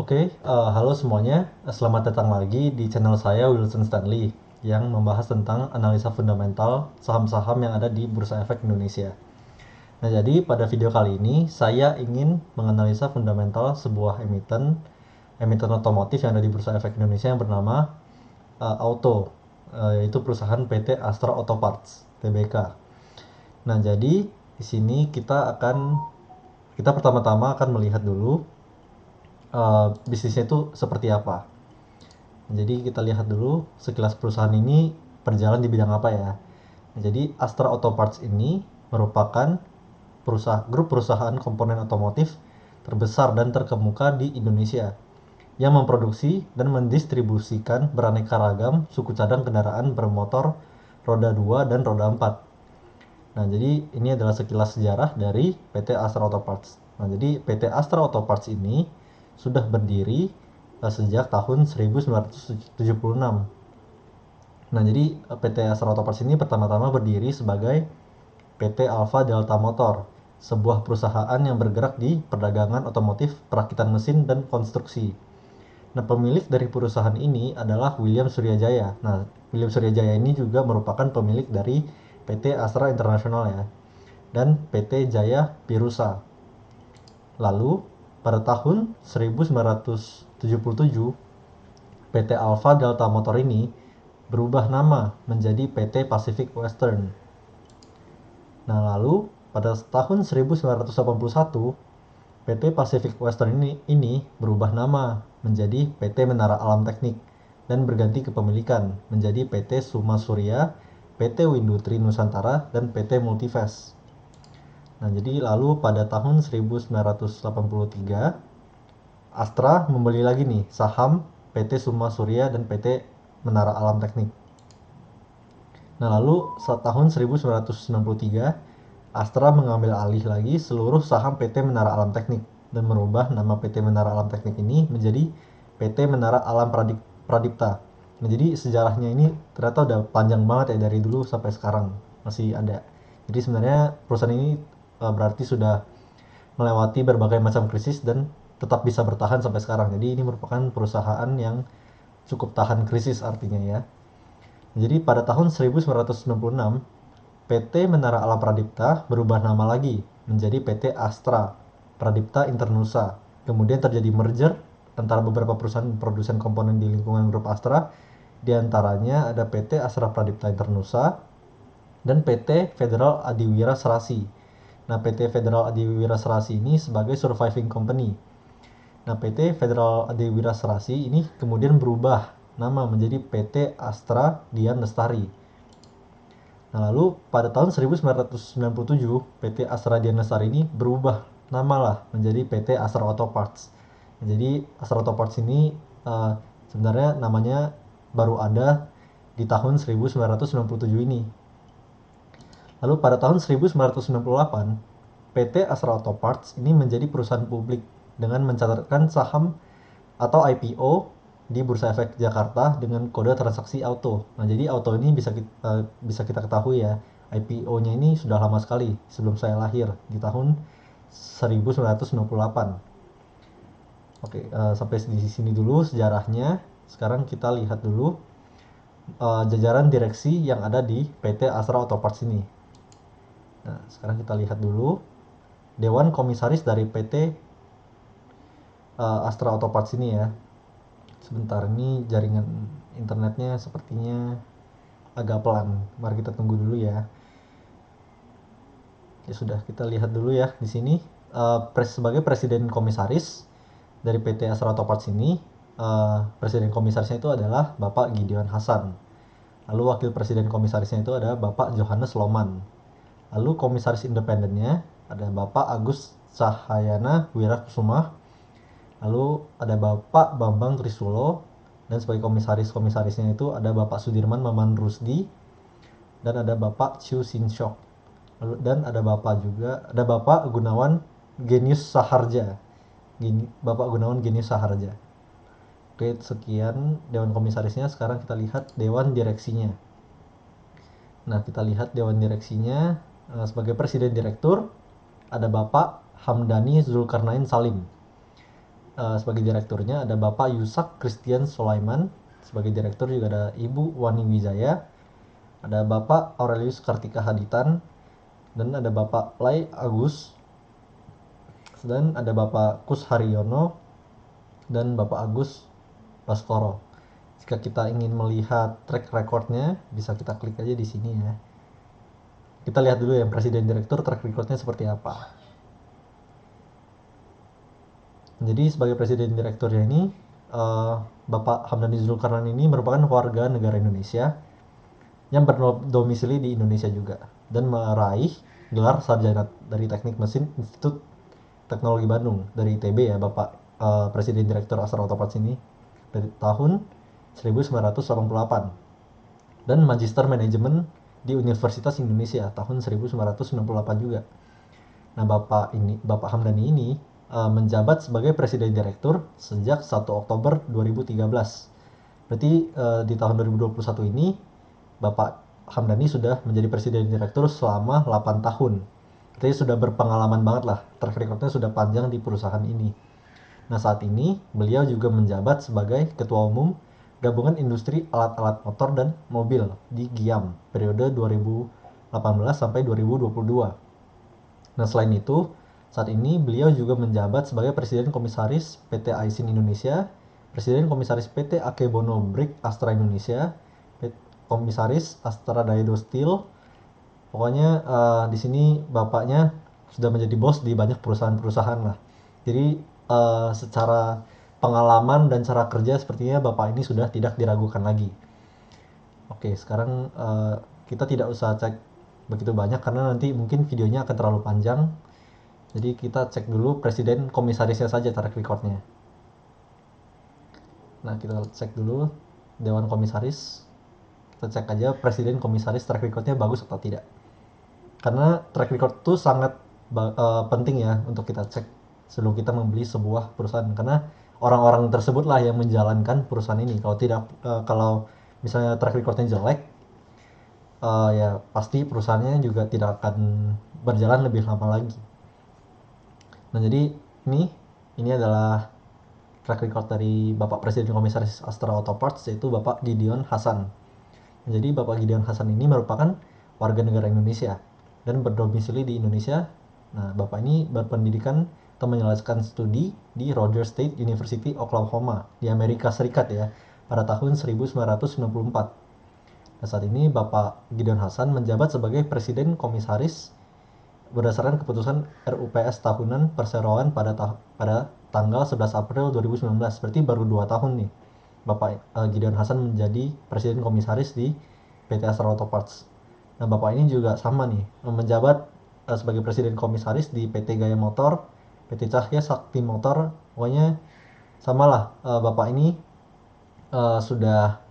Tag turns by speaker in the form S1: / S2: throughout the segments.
S1: Halo semuanya. Selamat datang lagi di channel saya Wilson Stanley yang membahas tentang analisa fundamental saham-saham yang ada di Bursa Efek Indonesia. Nah, jadi pada video kali ini saya ingin menganalisa fundamental sebuah emiten otomotif yang ada di Bursa Efek Indonesia yang bernama Auto, yaitu perusahaan PT Astra Auto Parts Tbk. Nah, jadi di sini kita pertama-tama akan melihat dulu bisnisnya itu seperti apa. Jadi kita lihat dulu sekilas perusahaan ini berjalan di bidang apa ya. Jadi Astra Auto Parts ini merupakan grup perusahaan komponen otomotif terbesar dan terkemuka di Indonesia yang memproduksi dan mendistribusikan beraneka ragam suku cadang kendaraan bermotor roda 2 dan roda 4. Nah, jadi ini adalah sekilas sejarah dari PT Astra Auto Parts. Nah, jadi PT Astra Auto Parts ini sudah berdiri sejak tahun 1976. Nah, jadi PT Astra Auto Parts ini pertama-tama berdiri sebagai PT Alfa Delta Motor, sebuah perusahaan yang bergerak di perdagangan otomotif, perakitan mesin, dan konstruksi. Nah, pemilik dari perusahaan ini adalah William Suryajaya. Nah, William Suryajaya ini juga merupakan pemilik dari PT Astra International ya, dan PT Jaya Pirusa. Lalu, pada tahun 1977, PT Alfa Delta Motor ini berubah nama menjadi PT Pacific Western. Nah, lalu pada tahun 1981, PT Pacific Western ini berubah nama menjadi PT Menara Alam Teknik dan berganti kepemilikan menjadi PT Suma Surya, PT Windutri Nusantara, dan PT Multivest. Nah, jadi lalu pada tahun 1983, Astra membeli lagi nih saham PT Suma Surya dan PT Menara Alam Teknik. Nah, lalu saat tahun 1993, Astra mengambil alih lagi seluruh saham PT Menara Alam Teknik dan merubah nama PT Menara Alam Teknik ini menjadi PT Menara Alam Pradipta. Nah, jadi sejarahnya ini ternyata udah panjang banget ya dari dulu sampai sekarang masih ada. Jadi sebenarnya perusahaan ini berarti sudah melewati berbagai macam krisis dan tetap bisa bertahan sampai sekarang. Jadi ini merupakan perusahaan yang cukup tahan krisis artinya ya. Jadi pada tahun 1996, PT Menara Alam Pradipta berubah nama lagi menjadi PT Astra Pradipta Internusa. Kemudian terjadi merger antara beberapa perusahaan produsen komponen di lingkungan grup Astra. Di antaranya ada PT Astra Pradipta Internusa dan PT Federal Adiwira Serasi. Nah, PT Federal Adiwira Serasi ini sebagai surviving company. Nah, PT Federal Adiwira Serasi ini kemudian berubah nama menjadi PT Astra Dian Lestari. Nah, lalu pada tahun 1997, PT Astra Dian Lestari ini berubah nama lah menjadi PT Astra Auto Parts. Jadi Astra Auto Parts ini sebenarnya namanya baru ada di tahun 1997 ini. Lalu pada tahun 1998, PT Astra Auto Parts ini menjadi perusahaan publik dengan mencatatkan saham atau IPO di Bursa Efek Jakarta dengan kode transaksi auto. Nah, jadi auto ini bisa kita ketahui ya, IPO-nya ini sudah lama sekali sebelum saya lahir di tahun 1998. Sampai di sini dulu sejarahnya. Sekarang kita lihat dulu jajaran direksi yang ada di PT Astra Auto Parts ini. Nah, sekarang kita lihat dulu Dewan Komisaris dari PT Astra Auto Parts ini ya. Sebentar, ini jaringan internetnya sepertinya agak pelan. Mari kita tunggu dulu ya. Ya sudah, kita lihat dulu ya di sini sebagai presiden komisaris dari PT Astra Auto Parts ini, presiden komisarisnya itu adalah Bapak Gideon Hasan. Lalu wakil presiden komisarisnya itu ada Bapak Johannes Loman. Lalu komisaris independennya ada Bapak Agus Cahayana Wirakusuma. Lalu ada Bapak Bambang Trisulo, dan sebagai komisarisnya itu ada Bapak Sudirman Maman Rusdi, dan ada Bapak Chiu Sin Syok. Lalu dan ada Bapak Gunawan Genius Saharja. Bapak Gunawan Genius Saharja. Oke, sekian dewan komisarisnya. Sekarang kita lihat dewan direksinya. Nah, kita lihat dewan direksinya. Sebagai presiden direktur ada Bapak Hamdani Zulkarnain Salim. sebagai direkturnya ada Bapak Yusak Christian Sulaiman, sebagai direktur juga ada Ibu Wani Wijaya, ada Bapak Aurelius Kartika Haditan, dan ada Bapak Lai Agus, dan ada Bapak Kus Haryono, dan Bapak Agus Baskoro. Jika kita ingin melihat track recordnya, bisa kita klik aja di sini ya. Kita lihat dulu yang presiden direktur track recordnya seperti apa. Jadi sebagai presiden direkturnya ini, Bapak Hamdani Zulkarnain ini merupakan warga negara Indonesia yang berdomisili di Indonesia juga dan meraih gelar sarjana dari Teknik Mesin Institut Teknologi Bandung dari ITB ya, Bapak Presiden Direktur Astra Auto Parts ini dari tahun 1988 dan Magister Manajemen di Universitas Indonesia tahun 1998 juga. Nah, Bapak Hamdani ini menjabat sebagai Presiden Direktur sejak 1 Oktober 2013. Berarti di tahun 2021 ini Bapak Hamdani sudah menjadi Presiden Direktur selama 8 tahun. Jadi sudah berpengalaman banget lah, track recordnya sudah panjang di perusahaan ini. Nah, saat ini beliau juga menjabat sebagai Ketua Umum Gabungan Industri Alat-Alat Motor dan Mobil di GIAM periode 2018 sampai 2022. Nah, selain itu, saat ini beliau juga menjabat sebagai Presiden Komisaris PT Aisin Indonesia, Presiden Komisaris PT Akebono Brick Astra Indonesia, Komisaris Astra Daido Steel. Pokoknya di sini bapaknya sudah menjadi bos di banyak perusahaan-perusahaan lah. Jadi secara pengalaman dan cara kerja sepertinya bapak ini sudah tidak diragukan lagi. Oke, sekarang kita tidak usah cek begitu banyak karena nanti mungkin videonya akan terlalu panjang. Jadi kita cek dulu presiden komisarisnya saja track recordnya. Nah, kita cek dulu dewan komisaris. Kita cek aja presiden komisaris track recordnya bagus atau tidak. Karena track record itu sangat penting ya untuk kita cek sebelum kita membeli sebuah perusahaan. Karena orang-orang tersebutlah yang menjalankan perusahaan ini. Kalau tidak, kalau misalnya track recordnya jelek, ya pasti perusahaannya juga tidak akan berjalan lebih lama lagi. Nah, jadi ini adalah track record dari Bapak Presiden Komisaris Astra Auto Parts, yaitu Bapak Gideon Hasan. Jadi Bapak Gideon Hasan ini merupakan warga negara Indonesia dan berdomisili di Indonesia. Nah, Bapak ini berpendidikan atau menyelesaikan studi di Rogers State University Oklahoma di Amerika Serikat ya pada tahun 1994. Nah, saat ini Bapak Gideon Hasan menjabat sebagai Presiden Komisaris berdasarkan keputusan RUPS tahunan perseroan pada tanggal 11 April 2019. Berarti baru 2 tahun nih Bapak Gideon Hasan menjadi Presiden Komisaris di PT Astra Auto Parts. Nah, Bapak ini juga sama nih menjabat sebagai Presiden Komisaris di PT Gaya Motor, PT Cahya Sakti Motor. Pokoknya samalah, Bapak ini sudah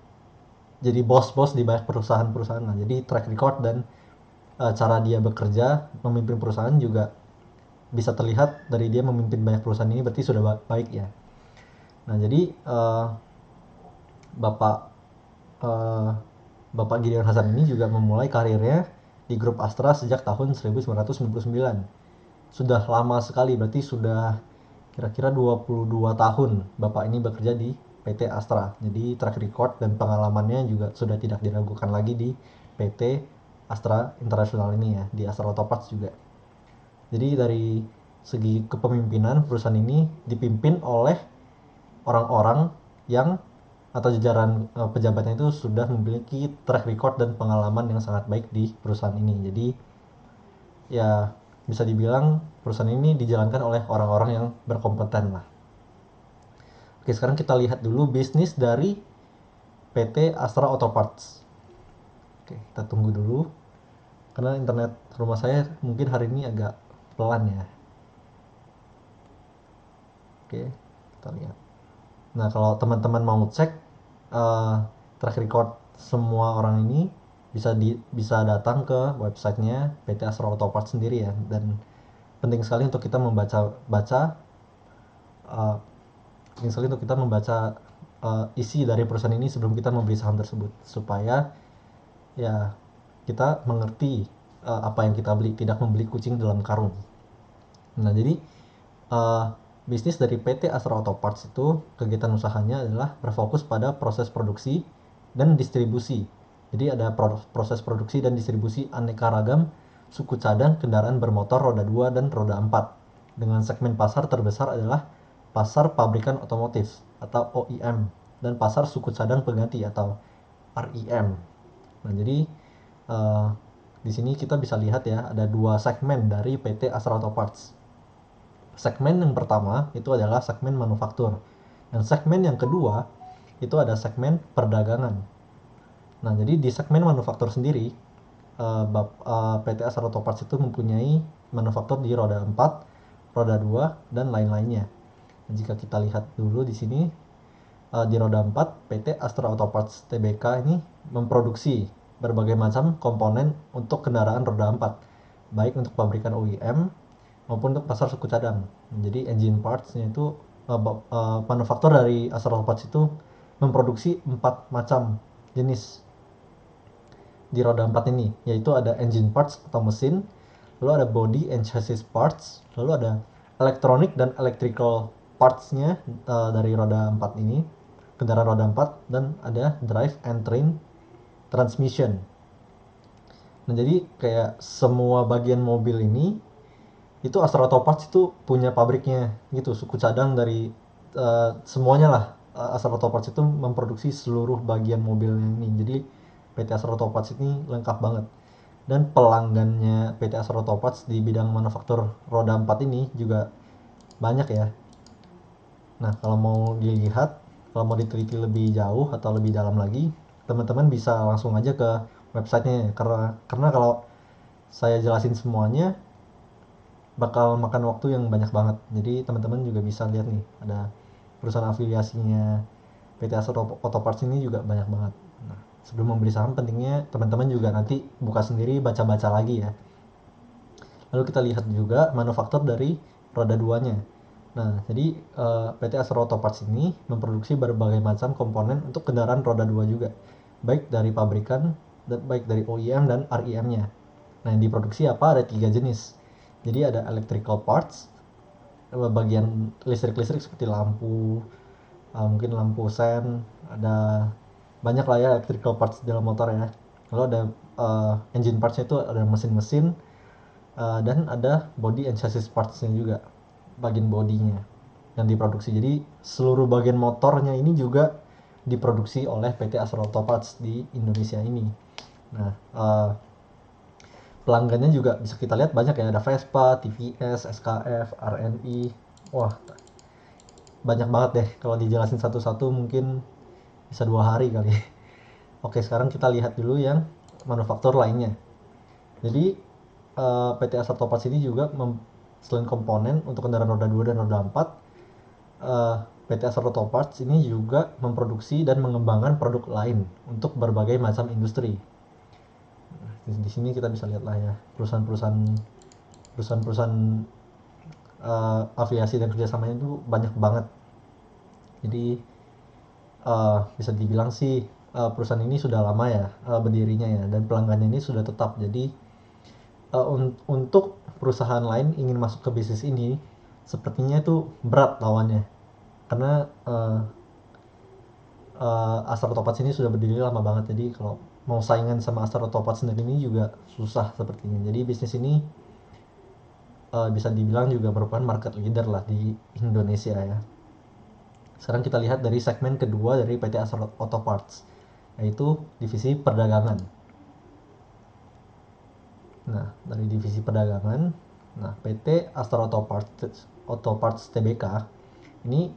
S1: jadi bos-bos di banyak perusahaan-perusahaan. Nah, jadi track record dan cara dia bekerja memimpin perusahaan juga bisa terlihat dari dia memimpin banyak perusahaan ini, berarti sudah baik ya. Nah, jadi Bapak Gideon Hasan ini juga memulai karirnya di grup Astra sejak tahun 1999. Sudah lama sekali, berarti sudah kira-kira 22 tahun Bapak ini bekerja di PT Astra. Jadi track record dan pengalamannya juga sudah tidak diragukan lagi di PT Astra International ini ya, di Astra Auto Parts juga. Jadi dari segi kepemimpinan perusahaan ini dipimpin oleh orang-orang yang atau jajaran pejabatnya itu sudah memiliki track record dan pengalaman yang sangat baik di perusahaan ini. Jadi ya bisa dibilang perusahaan ini dijalankan oleh orang-orang yang berkompeten lah. Oke, sekarang kita lihat dulu bisnis dari PT Astra Auto Parts. Oke, kita tunggu dulu karena internet rumah saya mungkin hari ini agak pelan ya. Oke, kita lihat. Nah, kalau teman-teman mau cek track record semua orang ini, bisa datang ke websitenya PT Astra Auto Parts sendiri ya. Dan penting sekali untuk kita membaca isi dari perusahaan ini sebelum kita membeli saham tersebut, supaya ya kita mengerti apa yang kita beli, tidak membeli kucing dalam karung. Nah, jadi bisnis dari PT Astra Auto Parts itu kegiatan usahanya adalah berfokus pada proses produksi dan distribusi. Jadi ada proses produksi dan distribusi aneka ragam suku cadang kendaraan bermotor roda 2 dan roda 4. Dengan segmen pasar terbesar adalah pasar pabrikan otomotif atau OEM dan pasar suku cadang pengganti atau REM. Nah, jadi uh, di sini kita bisa lihat ya, ada dua segmen dari PT Astra Auto Parts. Segmen yang pertama itu adalah segmen manufaktur. Dan segmen yang kedua itu ada segmen perdagangan. Nah, jadi di segmen manufaktur sendiri, PT Astra Auto Parts itu mempunyai manufaktur di roda 4, roda 2, dan lain-lainnya. Nah, jika kita lihat dulu di sini, di roda 4, PT Astra Auto Parts Tbk ini memproduksi berbagai macam komponen untuk kendaraan roda 4, baik untuk pabrikan OEM maupun untuk pasar suku cadang. Jadi engine parts-nya itu manufaktur dari Astra Auto Parts itu memproduksi 4 macam jenis di roda 4 ini, yaitu ada engine parts atau mesin, lalu ada body and chassis parts, lalu ada electronic dan electrical parts-nya dari roda 4 ini, kendaraan roda 4, dan ada drive and train transmission. Nah, jadi kayak semua bagian mobil ini itu Astra Auto Parts itu punya pabriknya gitu, suku cadang dari semuanya lah. Astra Auto Parts itu memproduksi seluruh bagian mobilnya ini. Jadi PT Astra Auto Parts ini lengkap banget. Dan pelanggannya PT Astra Auto Parts di bidang manufaktur roda 4 ini juga banyak ya. Nah, kalau mau dilihat, kalau mau diteliti lebih jauh atau lebih dalam lagi, teman-teman bisa langsung aja ke websitenya. Karena kalau saya jelasin semuanya bakal makan waktu yang banyak banget. Jadi teman-teman juga bisa lihat nih, ada perusahaan afiliasinya PT Astra Auto Parts ini juga banyak banget. Nah, sebelum membeli saham pentingnya teman-teman juga nanti buka sendiri, baca-baca lagi ya. Lalu kita lihat juga manufaktur dari roda 2-nya. Nah, jadi PT Astra Auto Parts ini memproduksi berbagai macam komponen untuk kendaraan roda 2 juga. Baik dari pabrikan, baik dari OEM dan REM-nya. Nah, yang diproduksi apa? Ada 3 jenis. Jadi ada electrical parts, bagian listrik-listrik seperti lampu, mungkin lampu sen, ada banyak lah ya electrical parts dalam motor ya. Lalu ada engine parts-nya itu ada mesin-mesin, dan ada body and chassis parts-nya juga, bagian bodinya yang diproduksi. Jadi seluruh bagian motornya ini juga diproduksi oleh PT Astra Auto Parts di Indonesia ini. Nah, pelanggannya juga bisa kita lihat banyak ya, ada Vespa, TVS, SKF, RNI. Wah, banyak banget deh, kalau dijelasin satu-satu mungkin bisa 2 hari kali. Oke, sekarang kita lihat dulu yang manufaktur lainnya. Jadi PT Astra Auto Parts ini juga selain komponen untuk kendaraan roda 2 dan roda 4, PT Astra Auto Parts ini juga memproduksi dan mengembangkan produk lain untuk berbagai macam industri. Di sini kita bisa lihat lah ya, perusahaan afiliasi dan kerjasamanya itu banyak banget. Jadi bisa dibilang sih perusahaan ini sudah lama ya berdirinya ya, dan pelanggannya ini sudah tetap. Jadi untuk perusahaan lain ingin masuk ke bisnis ini sepertinya itu berat lawannya, karena Astra Auto Parts ini sudah berdiri lama banget. Jadi kalau mau saingan sama Astra Auto Parts sendiri ini juga susah sepertinya. Jadi bisnis ini bisa dibilang juga merupakan market leader lah di Indonesia ya. Sekarang kita lihat dari segmen kedua dari PT Astra Auto Parts, yaitu divisi perdagangan. Nah, dari divisi perdagangan, nah PT Astra Auto Parts Tbk ini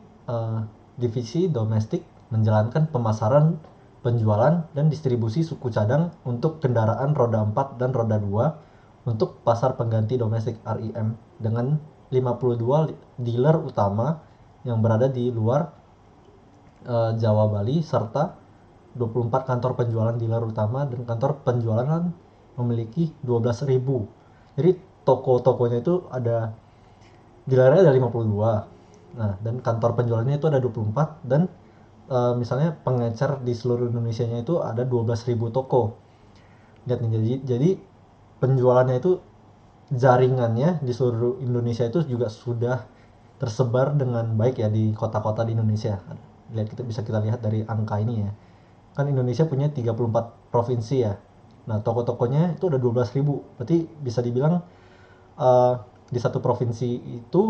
S1: divisi domestik menjalankan pemasaran, penjualan, dan distribusi suku cadang untuk kendaraan roda 4 dan roda 2 untuk pasar pengganti domestik REM dengan 52 dealer utama yang berada di luar Jawa, Bali, serta 24 kantor penjualan dealer utama dan kantor penjualan memiliki 12.000. Jadi toko-tokonya itu ada, dealernya ada 52. Nah, dan kantor penjualannya itu ada 24, dan misalnya pengecer di seluruh Indonesianya itu ada 12.000 toko. Lihat nih, jadi penjualannya itu, jaringannya di seluruh Indonesia itu juga sudah tersebar dengan baik ya di kota-kota di Indonesia. Kita lihat dari angka ini ya. Kan Indonesia punya 34 provinsi ya. Nah, toko-tokonya itu ada 12.000. Berarti bisa dibilang eh, di satu provinsi itu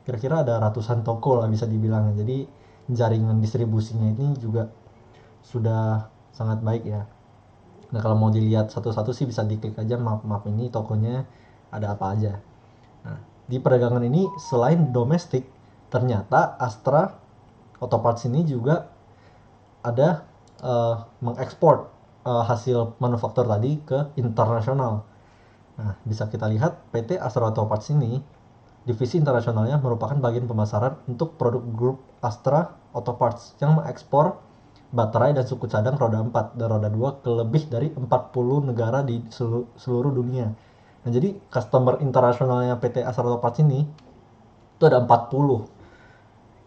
S1: kira-kira ada ratusan toko lah bisa dibilang. Jadi jaringan distribusinya ini juga sudah sangat baik ya. Nah, kalau mau dilihat satu-satu sih bisa diklik aja map-map ini tokonya ada apa aja. Nah, di perdagangan ini selain domestik, ternyata Astra Auto Parts ini juga ada mengekspor hasil manufaktur tadi ke internasional. Nah, bisa kita lihat PT Astra Auto Parts ini, divisi internasionalnya merupakan bagian pemasaran untuk produk grup Astra Auto Parts yang mengekspor baterai dan suku cadang roda 4 dan roda 2 ke lebih dari 40 negara di seluruh dunia. Nah, jadi customer internasionalnya PT Astra Auto Parts ini itu ada 40.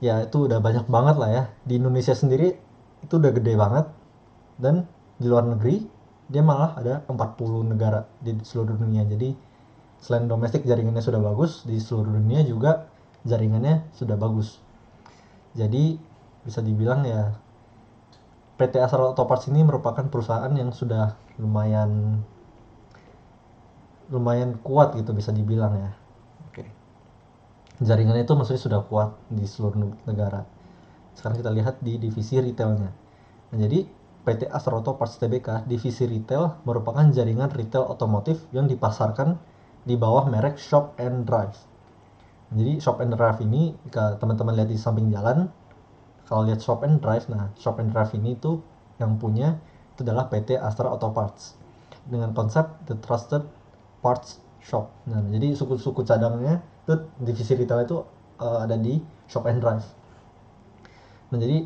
S1: Ya, itu udah banyak banget lah ya. Di Indonesia sendiri itu udah gede banget, dan di luar negeri dia malah ada 40 negara di seluruh dunia. Jadi selain domestik jaringannya sudah bagus, di seluruh dunia juga jaringannya sudah bagus. Jadi bisa dibilang ya PT Astra Auto Parts ini merupakan perusahaan yang sudah lumayan lumayan kuat gitu bisa dibilang ya. Oke. Jaringannya itu maksudnya sudah kuat di seluruh negara. Sekarang kita lihat di divisi retailnya. Nah, jadi PT Astra Auto Parts Tbk divisi retail merupakan jaringan retail otomotif yang dipasarkan di bawah merek Shop and Drive. Nah, jadi Shop and Drive ini jika teman-teman lihat di samping jalan, kalau lihat Shop and Drive, nah Shop and Drive ini tuh yang punya itu adalah PT Astra Auto Parts dengan konsep The Trusted Parts Shop. Nah, jadi suku-suku cadangnya itu divisi retail itu ada di Shop and Drive. Nah, jadi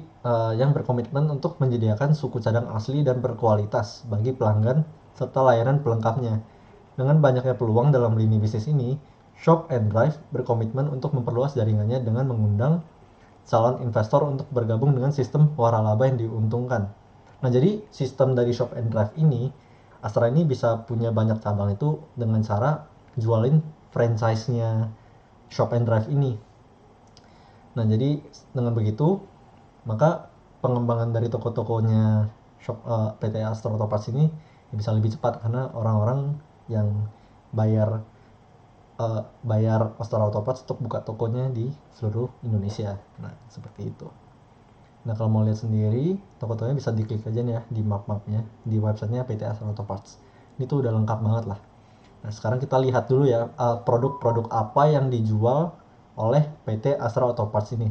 S1: yang berkomitmen untuk menyediakan suku cadang asli dan berkualitas bagi pelanggan serta layanan pelengkapnya. Dengan banyaknya peluang dalam lini bisnis ini, Shop and Drive berkomitmen untuk memperluas jaringannya dengan mengundang calon investor untuk bergabung dengan sistem waralaba yang diuntungkan. Nah, jadi sistem dari Shop and Drive ini, Astra ini bisa punya banyak cabang itu dengan cara jualin franchise-nya Shop and Drive ini. Nah, jadi dengan begitu maka pengembangan dari toko-tokonya PT Astra Auto Parts ini bisa lebih cepat karena orang-orang yang bayar bayar Astra Auto Parts untuk buka tokonya di seluruh Indonesia. Nah, seperti itu. Nah, kalau mau lihat sendiri toko-tokonya bisa diklik aja nih ya di map-mapnya di websitenya PT Astra Auto Parts. Ini tuh udah lengkap banget lah. Nah, sekarang kita lihat dulu ya produk-produk apa yang dijual oleh PT Astra Auto Parts ini.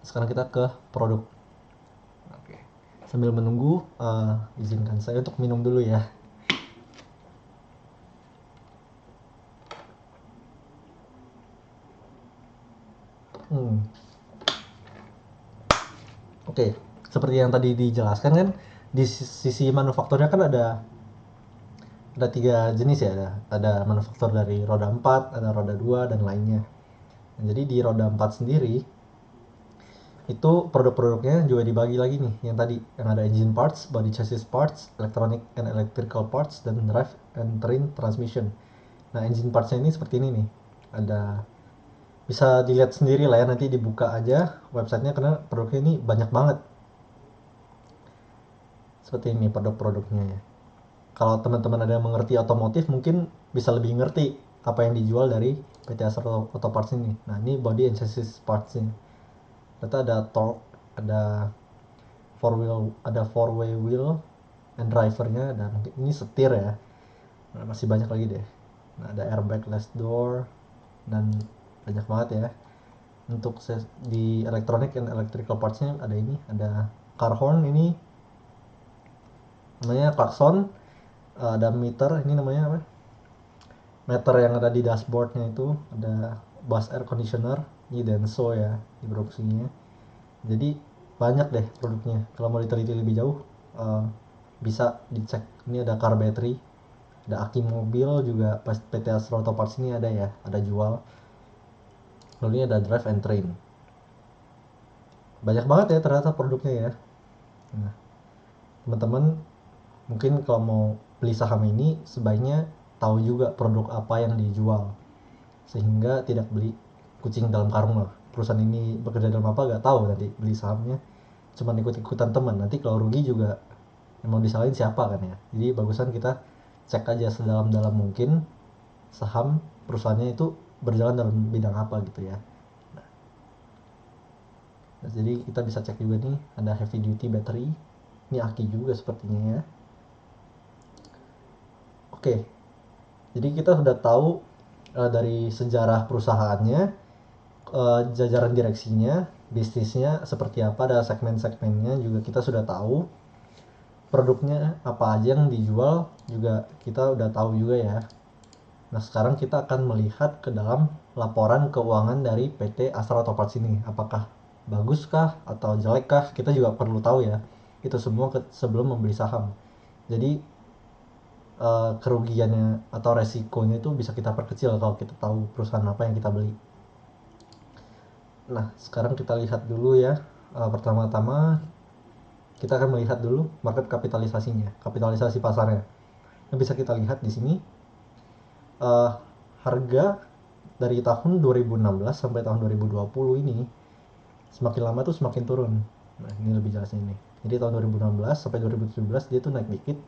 S1: Sekarang kita ke produk. Oke. Sambil menunggu, izinkan saya untuk minum dulu ya. Oke, seperti yang tadi dijelaskan kan, di sisi manufakturnya kan ada 3 jenis ya. Ada manufaktur dari roda 4, ada roda 2, dan lainnya. Nah, jadi di roda 4 sendiri itu produk-produknya juga dibagi lagi nih, yang tadi yang ada engine parts, body chassis parts, electronic and electrical parts, dan drive and train transmission. Nah, engine partsnya ini seperti ini nih, ada, bisa dilihat sendiri lah ya, nanti dibuka aja websitenya karena produknya ini banyak banget. Seperti ini produk-produknya ya. Kalau teman-teman ada yang mengerti otomotif mungkin bisa lebih ngerti apa yang dijual dari PT Astra Auto Parts ini. Nah, ini body and chassis parts ini. Ternyata ada torque, ada four way wheel and drivernya, dan ini setir ya. Nah, masih banyak lagi deh. Nah, ada airbag, less door, dan banyak banget ya. Untuk di electronic and electrical partsnya ada ini, ada car horn, ini namanya klakson, ada meter, ini namanya apa, meter yang ada di dashboardnya itu, ada bus air conditioner, ini Denso ya di produksinya. Jadi banyak deh produknya, kalau mau diteliti lebih jauh bisa dicek. Ini ada car battery, ada aki mobil juga, pas PT Astra Auto Parts ini ada ya, ada jual. Lalu ini ada drive and train. Banyak banget ya ternyata produknya ya. Nah, teman-teman mungkin kalau mau beli saham ini sebaiknya tahu juga produk apa yang dijual, sehingga tidak beli kucing dalam karung lah. Perusahaan ini bekerja dalam apa gak tahu, nanti beli sahamnya cuma ikut-ikutan teman, nanti kalau rugi juga yang mau disalahin siapa kan ya. Jadi bagusan kita cek aja sedalam-dalam mungkin saham perusahaannya itu berjalan dalam bidang apa gitu ya. Nah, jadi kita bisa cek juga nih, ada heavy duty battery, ini aki juga sepertinya ya. Oke, jadi kita sudah tahu dari sejarah perusahaannya, jajaran direksinya, bisnisnya seperti apa, ada segmen-segmennya juga kita sudah tahu, produknya apa aja yang dijual juga kita udah tahu juga ya. Nah, sekarang kita akan melihat ke dalam laporan keuangan dari PT Astra Autoparts ini. Apakah baguskah atau jelekkah? Kita juga perlu tahu ya. Itu semua sebelum membeli saham. Jadi kerugiannya atau resikonya itu bisa kita perkecil kalau kita tahu perusahaan apa yang kita beli. Nah, sekarang kita lihat dulu ya. Pertama-tama kita akan melihat dulu market kapitalisasinya, kapitalisasi pasarnya. Yang bisa kita lihat di sini, harga dari tahun 2016 sampai tahun 2020 ini semakin lama tuh semakin turun. Nah, ini lebih jelasnya ini. Jadi tahun 2016 sampai 2017 dia tuh naik dikit,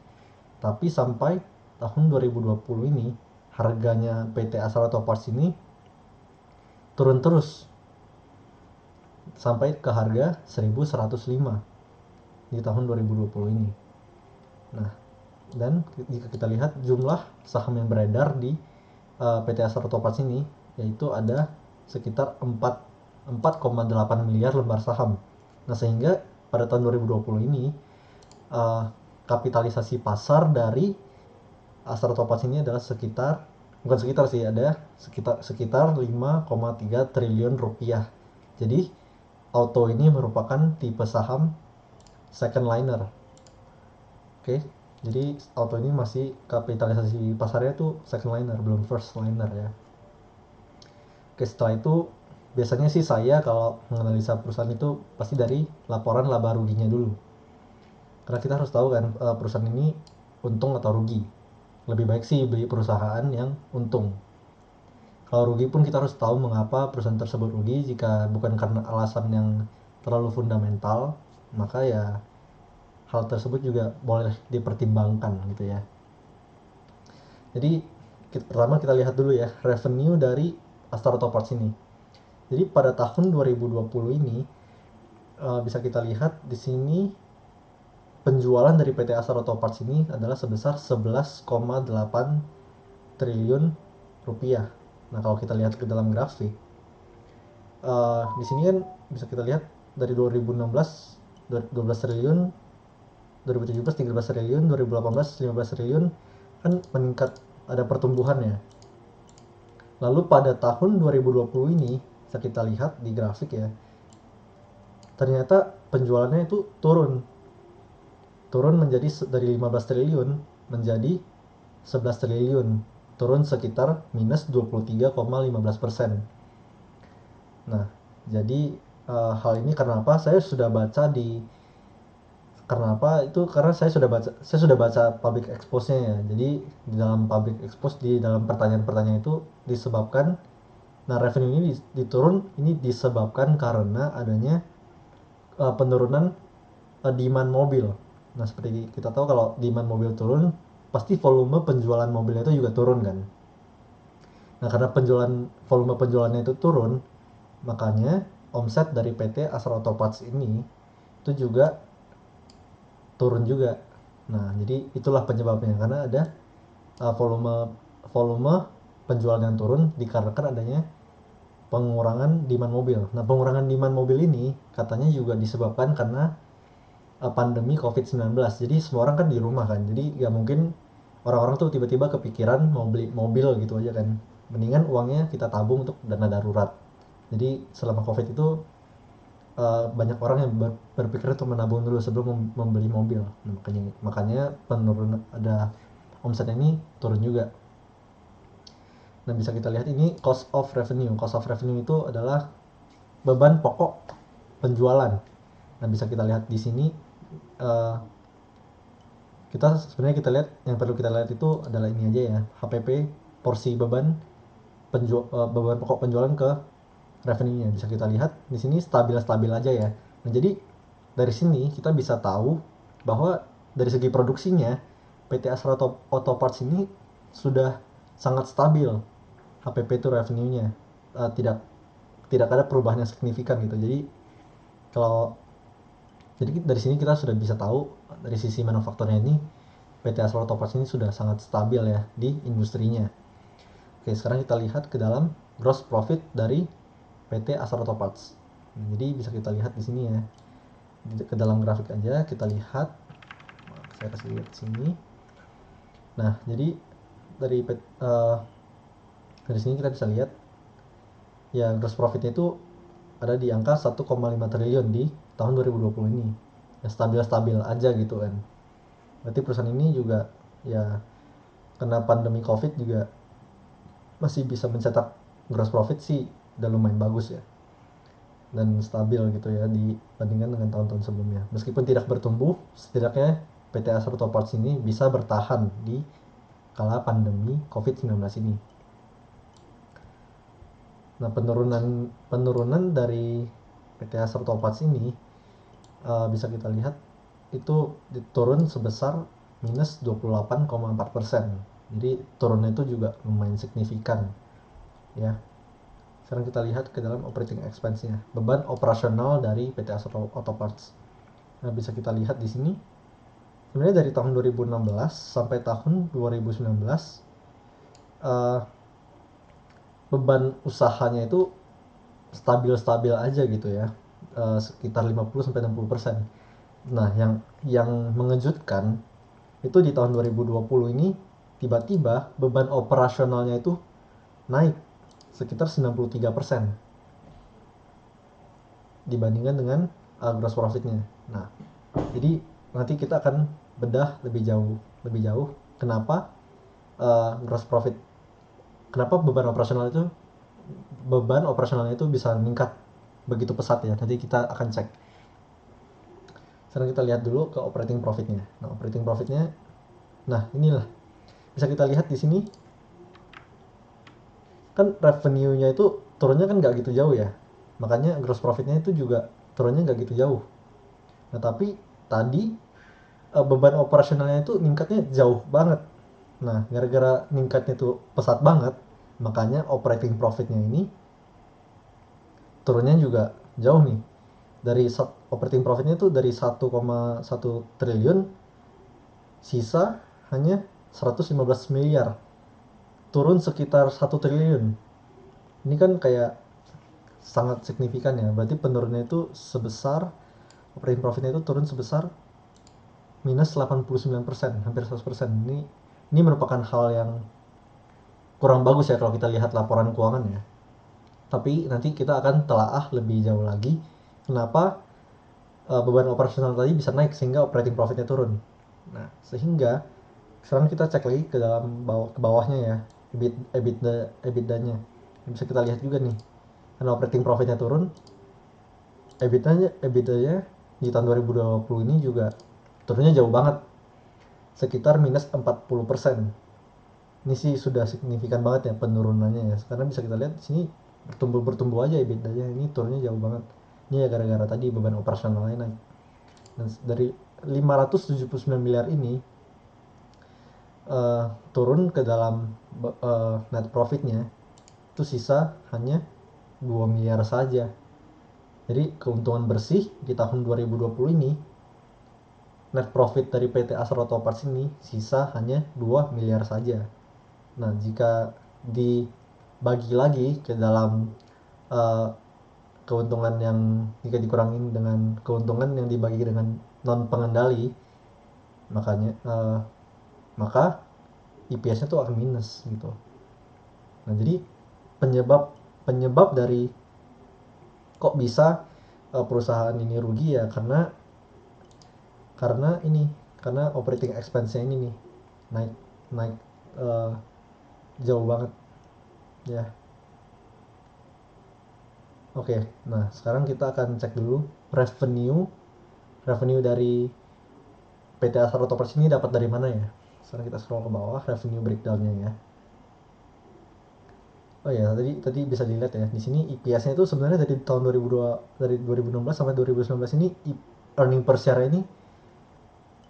S1: tapi sampai tahun 2020 ini harganya PT Astra Autoparts ini turun terus sampai ke harga 1105 di tahun 2020 ini. Nah, dan jika kita lihat jumlah saham yang beredar di PT Astra Autoparts ini, yaitu ada sekitar 4,8 miliar lembar saham. Nah, sehingga pada tahun 2020 ini kapitalisasi pasar dari Astra Autoparts ini adalah bukan sekitar sih, ada sekitar 5,3 triliun rupiah. Jadi auto ini merupakan tipe saham second liner. Oke, jadi auto ini masih kapitalisasi pasarnya tuh second liner, belum first liner ya. Oke, setelah itu biasanya sih saya kalau menganalisa perusahaan itu pasti dari laporan laba ruginya dulu. Karena kita harus tahu kan perusahaan ini untung atau rugi. Lebih baik sih beli perusahaan yang untung. Kalau rugi pun kita harus tahu mengapa perusahaan tersebut rugi. Jika bukan karena alasan yang terlalu fundamental, maka ya hal tersebut juga boleh dipertimbangkan gitu ya. Jadi pertama kita lihat dulu ya revenue dari Astra Autoparts ini. Jadi pada tahun 2020 ini bisa kita lihat di sini penjualan dari PT Astra Autoparts ini adalah sebesar 11,8 triliun rupiah. Nah, kalau kita lihat ke dalam grafik, di sini kan bisa kita lihat dari 2016 12 triliun, 2017 13 triliun, 2018 15 triliun, kan meningkat, ada pertumbuhan ya. Lalu pada tahun 2020 ini bisa kita lihat di grafik ya, ternyata penjualannya itu turun menjadi dari 15 triliun menjadi 11 triliun, turun sekitar minus 23,15%. Nah, jadi hal ini karena apa? Saya sudah baca karena saya sudah baca public expose-nya ya. Jadi di dalam public expose, di dalam pertanyaan-pertanyaan itu disebabkan, nah revenue ini ini disebabkan karena adanya penurunan demand mobil. Nah, seperti kita tahu kalau demand mobil turun, pasti volume penjualan mobilnya itu juga turun kan. Nah, karena volume penjualannya itu turun, makanya omset dari PT Astra Autoparts ini itu juga turun juga. Nah, jadi itulah penyebabnya, karena ada volume penjualan yang turun dikarenakan adanya pengurangan demand mobil. Nah, pengurangan demand mobil ini katanya juga disebabkan karena pandemi COVID-19. Jadi semua orang kan di rumah kan. Jadi gak mungkin orang-orang tuh tiba-tiba kepikiran mau beli mobil gitu aja kan. Mendingan uangnya kita tabung untuk dana darurat. Jadi selama COVID itu banyak orang yang berpikir untuk menabung dulu sebelum membeli mobil. Nah, makanya penurunan, ada omsetnya ini turun juga. Nah, bisa kita lihat ini cost of revenue. Cost of revenue itu adalah beban pokok penjualan. Nah, bisa kita lihat di sini, sebenarnya kita lihat, yang perlu kita lihat itu adalah ini aja ya, HPP, porsi beban pokok penjualan ke revenue-nya. Bisa kita lihat di sini stabil-stabil aja ya. Nah, jadi dari sini kita bisa tahu bahwa dari segi produksinya PT Astra Auto Parts ini sudah sangat stabil. HPP itu revenue-nya tidak tidak ada perubahan yang signifikan gitu. Kalau jadi dari sini kita sudah bisa tahu dari sisi manufakturnya ini PT Astra Auto Parts ini sudah sangat stabil ya di industrinya. Oke, sekarang kita lihat ke dalam gross profit dari PT Astra Auto Parts. Nah, jadi bisa kita lihat di sini ya. Ke dalam grafik aja kita lihat. Saya kasih lihat di sini. Nah, jadi dari sini kita bisa lihat ya gross profitnya itu ada di angka 1,5 triliun di tahun 2020 ini. Ya stabil-stabil aja gitu kan. Berarti perusahaan ini juga ya kena pandemi Covid juga masih bisa mencetak gross profit sih udah lumayan bagus ya. Dan stabil gitu ya dibandingkan dengan tahun-tahun sebelumnya. Meskipun tidak bertumbuh, setidaknya PT Astra Auto Parts ini bisa bertahan di kala pandemi COVID-19 ini. Nah, penurunan dari PT Astra Auto Parts ini bisa kita lihat itu turun sebesar minus 28,4%. Jadi turunnya itu juga lumayan signifikan ya. Sekarang kita lihat ke dalam operating expense-nya, beban operasional dari PT Astra Auto Parts. Nah, bisa kita lihat di sini sebenarnya dari tahun 2016 sampai tahun 2019 beban usahanya itu stabil-stabil aja gitu ya, sekitar 50-60%. Nah, yang mengejutkan itu di tahun 2020 ini tiba-tiba beban operasionalnya itu naik sekitar 93% dibandingkan dengan gross profitnya. Nah, jadi nanti kita akan bedah lebih jauh kenapa gross profit, kenapa beban operasionalnya itu bisa meningkat begitu pesat ya. Nanti kita akan cek. Sekarang kita lihat dulu ke operating profitnya. Nah, operating profitnya, nah inilah bisa kita lihat di sini kan revenue-nya itu turunnya kan nggak gitu jauh ya. Makanya gross profitnya itu juga turunnya nggak gitu jauh. Nah, tapi tadi beban operasionalnya itu ningkatnya jauh banget. Nah, gara-gara ningkatnya itu pesat banget, makanya operating profitnya ini turunnya juga jauh nih. Dari operating profitnya itu dari 1,1 triliun sisa hanya 115 miliar. Turun sekitar 1 triliun. Ini kan kayak sangat signifikan ya. Berarti penurunannya itu sebesar operating profitnya itu turun sebesar minus 89%, hampir 100%. Ini merupakan hal yang kurang bagus ya kalau kita lihat laporan keuangan ya. Tapi nanti kita akan telaah lebih jauh lagi kenapa beban operasional tadi bisa naik sehingga operating profitnya turun. Nah, sehingga sekarang kita cek lagi ke dalam ke bawahnya ya, EBITDA-nya. Bisa kita lihat juga nih. Karena operating profitnya turun, EBITDA-nya di tahun 2020 ini juga turunnya jauh banget. Sekitar minus 40%. Ini sih sudah signifikan banget ya penurunannya ya. Karena bisa kita lihat di sini bertumbuh aja EBITDA-nya, ini turunnya jauh banget. Ini ya gara-gara tadi beban operasionalnya naik. Dan dari 579 miliar ini turun ke dalam net profitnya itu sisa hanya 2 miliar saja. Jadi keuntungan bersih di tahun 2020 ini net profit dari PT Astra Auto Parts ini sisa hanya 2 miliar saja. Nah, jika dibagi lagi ke dalam uh, keuntungan yang jika dikurangin dengan keuntungan yang dibagi dengan non pengendali, maka IPS-nya tuh akan minus gitu. Nah, jadi penyebab penyebab dari kok bisa perusahaan ini rugi ya karena operating expense-nya ini nih naik naik uh, jauh banget ya. Oke, nah sekarang kita akan cek dulu revenue dari PT Astra Auto Parts ini dapat dari mana ya. Sekarang kita scroll ke bawah revenue breakdown-nya ya. Oh ya, tadi bisa dilihat ya. Di sini EPS-nya itu sebenarnya dari tahun 2002 dari 2016 sampai 2019 ini earning per share ini,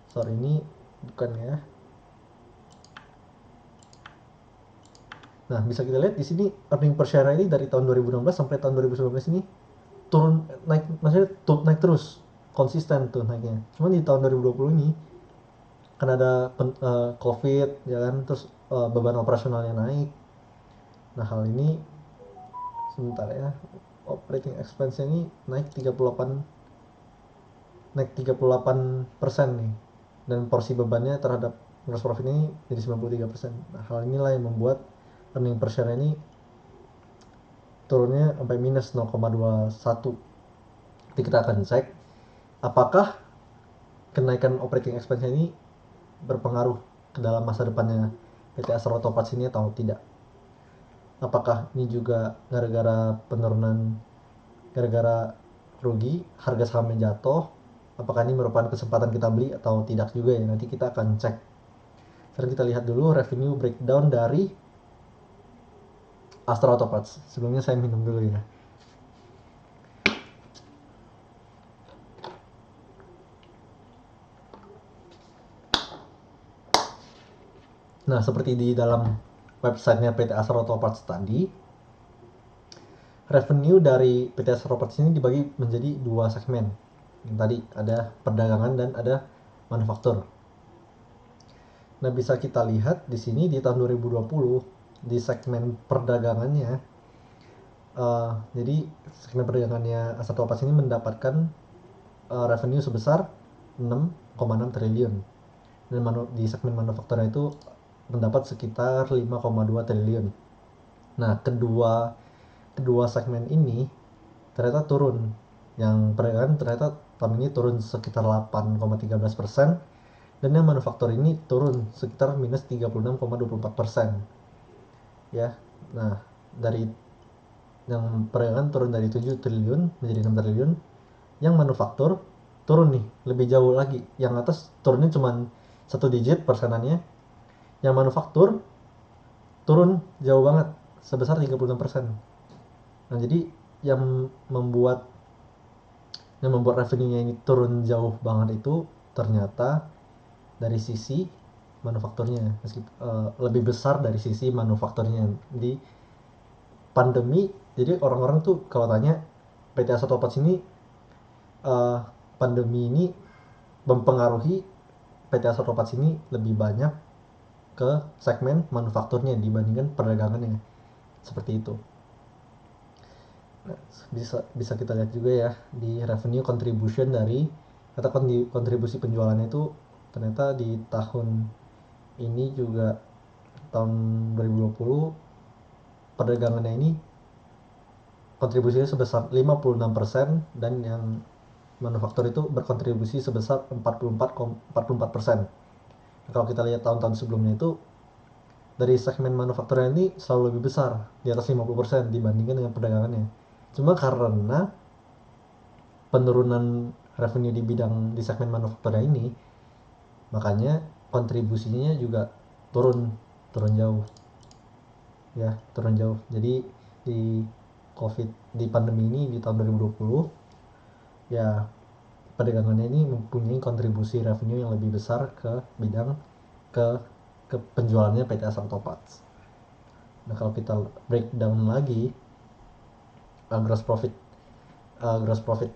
S1: sorry ini bukan ya. Nah, bisa kita lihat di sini earning per share ini dari tahun 2016 sampai tahun 2019 ini turun naik, maksudnya naik terus, konsisten tuh naiknya. Cuman di tahun 2020 ini kan ada COVID ya kan, terus beban operasionalnya naik. Nah, hal ini sebentar ya, operating expense ini naik 38% nih, dan porsi bebannya terhadap gross profit ini jadi 93%. Nah, hal inilah yang membuat earning per share ini turunnya sampai minus 0,21. Jadi kita akan cek apakah kenaikan operating expense ini berpengaruh ke dalam masa depannya PT Astra Auto Parts ini atau tidak. Apakah ini juga gara-gara penurunan, gara-gara rugi, harga sahamnya jatuh, apakah ini merupakan kesempatan kita beli atau tidak juga ya, nanti kita akan cek. Sekarang kita lihat dulu revenue breakdown dari Astra Auto Parts. Sebelumnya saya minum dulu ya. Nah, seperti di dalam websitenya PT Astra Auto Parts tadi, revenue dari PT Astra Auto Parts ini dibagi menjadi dua segmen. Yang tadi ada perdagangan dan ada manufaktur. Nah, bisa kita lihat di sini di tahun 2020 di segmen perdagangannya, jadi segmen perdagangannya Astra Auto Parts ini mendapatkan revenue sebesar 6,6 triliun. Dan di segmen manufakturnya itu mendapat sekitar 5,2 triliun. Nah, kedua segmen ini ternyata turun. Yang perdagangan ternyata tahun ini turun sekitar 8,13%, dan yang manufaktur ini turun sekitar minus 36,24%. Ya. Nah, dari yang perdagangan turun dari 7 triliun menjadi 6 triliun, yang manufaktur turun nih lebih jauh lagi. Yang atas turunnya cuma 1 digit persenannya, yang manufaktur turun jauh banget sebesar 36%. Nah, jadi yang membuat revenue-nya ini turun jauh banget itu ternyata dari sisi manufakturnya, lebih besar dari sisi manufakturnya. Di pandemi, jadi orang-orang tuh kalau tanya PT Astra Topaz ini, pandemi ini mempengaruhi PT Astra Topaz ini lebih banyak ke segmen manufakturnya dibandingkan perdagangannya, seperti itu. Nah, bisa kita lihat juga ya di revenue contribution dari atau kontribusi penjualannya itu ternyata di tahun ini juga, tahun 2020 perdagangannya ini kontribusinya sebesar 56%, dan yang manufaktur itu berkontribusi sebesar 44%. Nah, kalau kita lihat tahun-tahun sebelumnya itu dari segmen manufakturnya ini selalu lebih besar, di atas 50% dibandingkan dengan perdagangannya. Cuma karena penurunan revenue di bidang di segmen manufakturnya ini, makanya kontribusinya juga turun jauh ya, turun jauh. Jadi di di pandemi ini di tahun 2020 ya, perdagangannya ini mempunyai kontribusi revenue yang lebih besar ke bidang ke penjualannya PT Astra Topaz. Nah, kalau kita breakdown lagi gross profit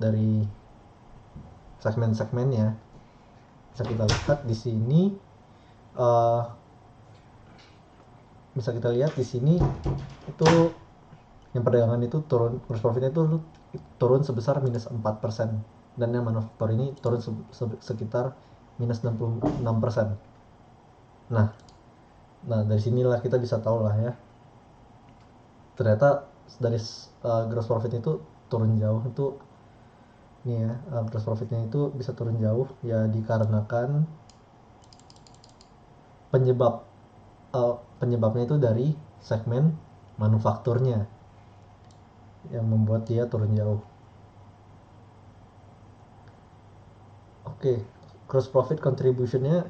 S1: dari segmen-segmennya, bisa kita lihat di sini, uh, bisa kita lihat di sini itu yang perdagangan itu turun, gross profitnya itu turun sebesar minus 4%, dan yang manufaktur ini turun sekitar minus 66%. Nah, dari sinilah kita bisa tahu lah ya, ternyata dari gross profit itu turun jauh itu nih ya, gross profitnya itu bisa turun jauh ya dikarenakan penyebabnya itu dari segmen manufakturnya yang membuat dia turun jauh. Oke, gross profit contributionnya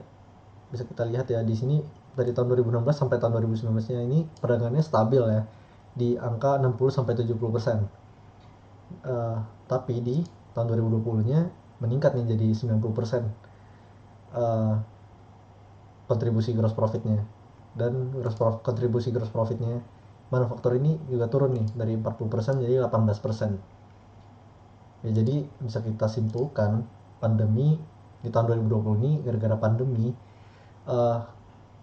S1: bisa kita lihat ya di sini dari tahun 2016 sampai tahun 2019-nya ini perdagangannya stabil ya. di angka 60-70%. Tapi di tahun 2020-nya meningkat nih jadi 90% kontribusi gross profitnya. Dan kontribusi gross profitnya manufaktur ini juga turun nih dari 40% jadi 18%. Ya, jadi bisa kita simpulkan pandemi di tahun 2020 ini gara-gara pandemi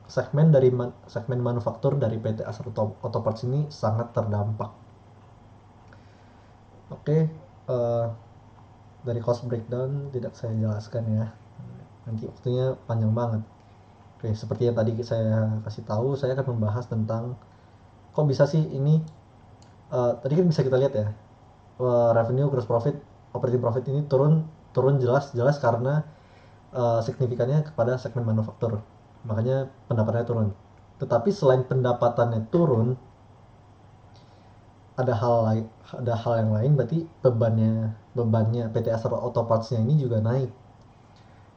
S1: segmen manufaktur dari PT Astra Auto Parts ini sangat terdampak. Oke, dari cost breakdown tidak saya jelaskan ya, nanti waktunya panjang banget. Oke, seperti yang tadi saya kasih tahu, saya akan membahas tentang kok bisa sih ini. Tadi kan bisa kita lihat ya, revenue, gross profit, operating profit ini turun jelas karena signifikannya kepada segmen manufaktur, makanya pendapatannya turun. Tetapi selain pendapatannya turun, ada hal yang lain, berarti bebannya PT Astra Auto Parts-nya ini juga naik.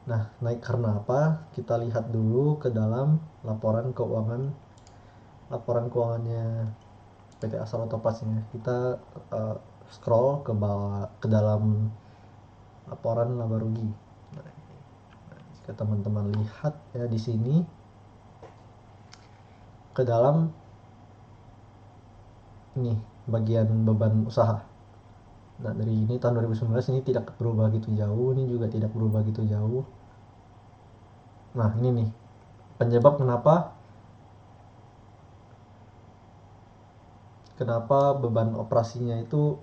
S1: Nah, naik karena apa? Kita lihat dulu ke dalam laporan keuangannya PT Astra Auto Parts-nya. Kita scroll ke bawah ke dalam laporan laba rugi. Nah, jika teman-teman lihat ya di sini ke dalam ini bagian beban usaha. Nah, dari ini tahun 2019 ini tidak berubah gitu jauh, ini juga tidak berubah gitu jauh. Nah, ini nih penyebab kenapa beban operasinya itu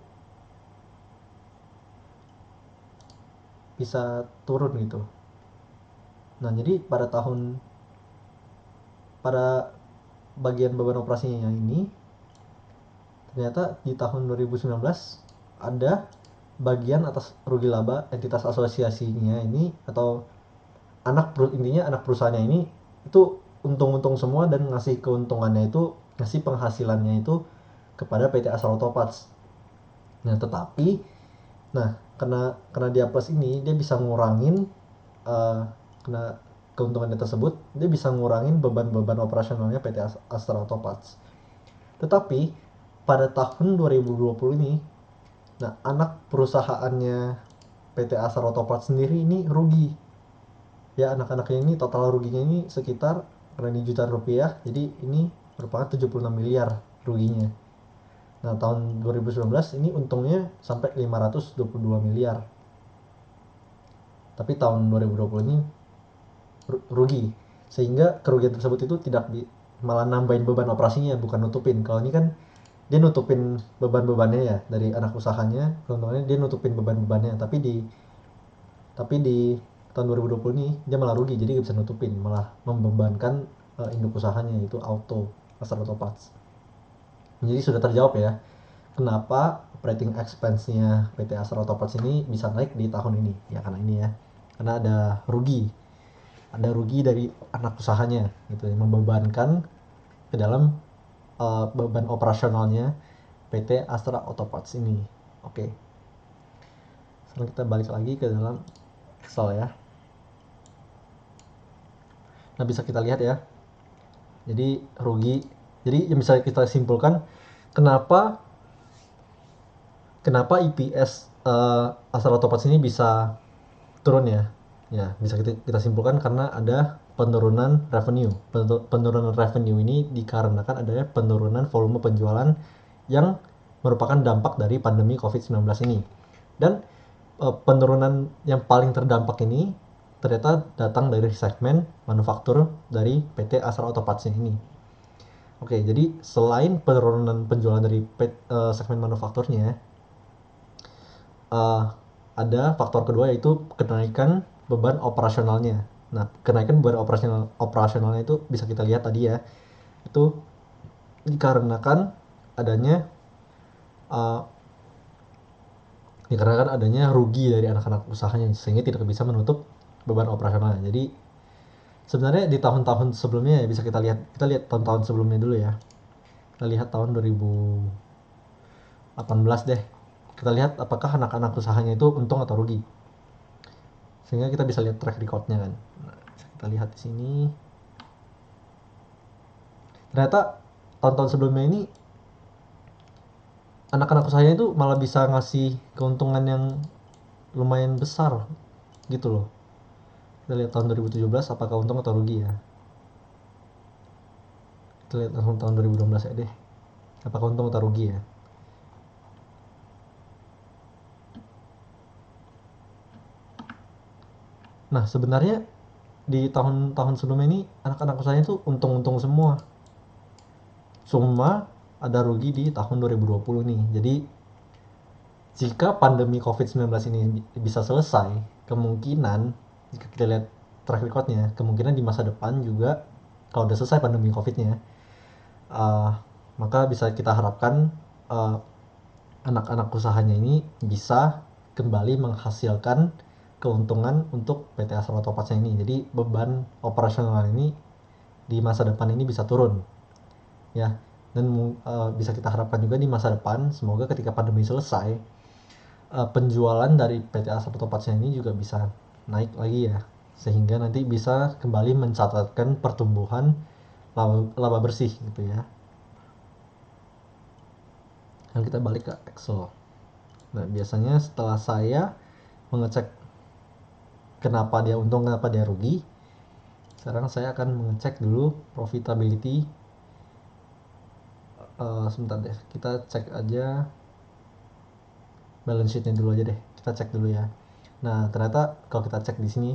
S1: bisa turun gitu. Nah, jadi pada bagian beban operasinya ini ternyata di tahun 2019 ada bagian atas rugi laba entitas asosiasinya ini, atau intinya anak perusahaannya ini itu untung-untung semua dan ngasih keuntungannya itu, ngasih penghasilannya itu kepada PT Astra Auto Parts. Nah, karena dia plus ini, dia bisa ngurangin kena keuntungannya tersebut, dia bisa ngurangin beban-beban operasionalnya PT Astra Auto Parts. Tetapi pada tahun 2020 ini, nah, anak perusahaannya PT Astra Auto Parts sendiri ini rugi. Ya, anak-anaknya ini total ruginya ini sekitar, karena ini jutaan rupiah, jadi ini merupakan 76 miliar ruginya. Nah, tahun 2019 ini untungnya sampai 522 miliar. Tapi tahun 2020 ini rugi. Sehingga kerugian tersebut itu malah nambahin beban operasinya, bukan nutupin. Kalau ini kan dia nutupin beban-bebannya ya dari anak usahanya, keuntungannya dia nutupin beban-bebannya, tapi di tahun 2020 ini dia malah rugi, jadi gak bisa nutupin, malah membebankan induk usahanya yaitu Astra Auto Parts. Jadi sudah terjawab ya kenapa operating expense-nya PT Astra Auto Parts ini bisa naik di tahun ini. Ya karena ini ya, karena ada rugi dari anak usahanya gitu, yang membebankan ke dalam beban operasionalnya PT Astra Auto Parts ini. Oke, sekarang kita balik lagi ke dalam Excel ya. Nah, bisa kita lihat ya, jadi rugi. Jadi yang bisa kita simpulkan kenapa EPS Astra Auto Parts ini bisa turun ya. Ya, bisa kita simpulkan karena ada penurunan revenue. Penurunan revenue ini dikarenakan adanya penurunan volume penjualan yang merupakan dampak dari pandemi COVID-19 ini. Dan penurunan yang paling terdampak ini ternyata datang dari segmen manufaktur dari PT Astra Auto Parts ini. Oke, jadi selain penurunan penjualan dari segmen manufakturnya, ada faktor kedua yaitu kenaikan beban operasionalnya. Nah, kenaikan beban operasionalnya itu bisa kita lihat tadi ya, itu dikarenakan adanya rugi dari anak-anak usahanya, sehingga tidak bisa menutup beban operasionalnya. Jadi sebenarnya di tahun-tahun sebelumnya ya, bisa kita lihat tahun-tahun sebelumnya dulu ya. Kita lihat tahun 2018 deh. Kita lihat apakah anak-anak usahanya itu untung atau rugi, sehingga kita bisa lihat track recordnya kan. Nah, bisa kita lihat di sini. Ternyata tahun-tahun sebelumnya ini anak-anak usahanya itu malah bisa ngasih keuntungan yang lumayan besar gitu loh. Kita lihat tahun 2017 apakah untung atau rugi ya. Kita lihat langsung tahun 2016 ya deh, apakah untung atau rugi ya. Nah sebenarnya di tahun-tahun sebelumnya ini anak-anak usahanya itu untung-untung semua, cuma ada rugi di tahun 2020 nih. Jadi jika pandemi COVID-19 ini bisa selesai, kemungkinan jika kita lihat track recordnya, kemungkinan di masa depan juga kalau udah selesai pandemi COVID-nya, uh, maka bisa kita harapkan uh, anak-anak usahanya ini bisa kembali menghasilkan keuntungan untuk PT Astra Topaznya ini. Jadi beban operasional ini di masa depan ini bisa turun ya. Dan bisa kita harapkan juga di masa depan, semoga ketika pandemi selesai, penjualan dari PT Astra Topaznya ini juga bisa naik lagi ya, sehingga nanti bisa kembali mencatatkan pertumbuhan laba bersih gitu ya. Dan kita balik ke Excel. Nah biasanya setelah saya mengecek kenapa dia untung, kenapa dia rugi, sekarang saya akan mengecek dulu profitability. Sebentar deh, kita cek aja balance sheetnya dulu aja deh, kita cek dulu ya. Nah ternyata kalau kita cek di sini,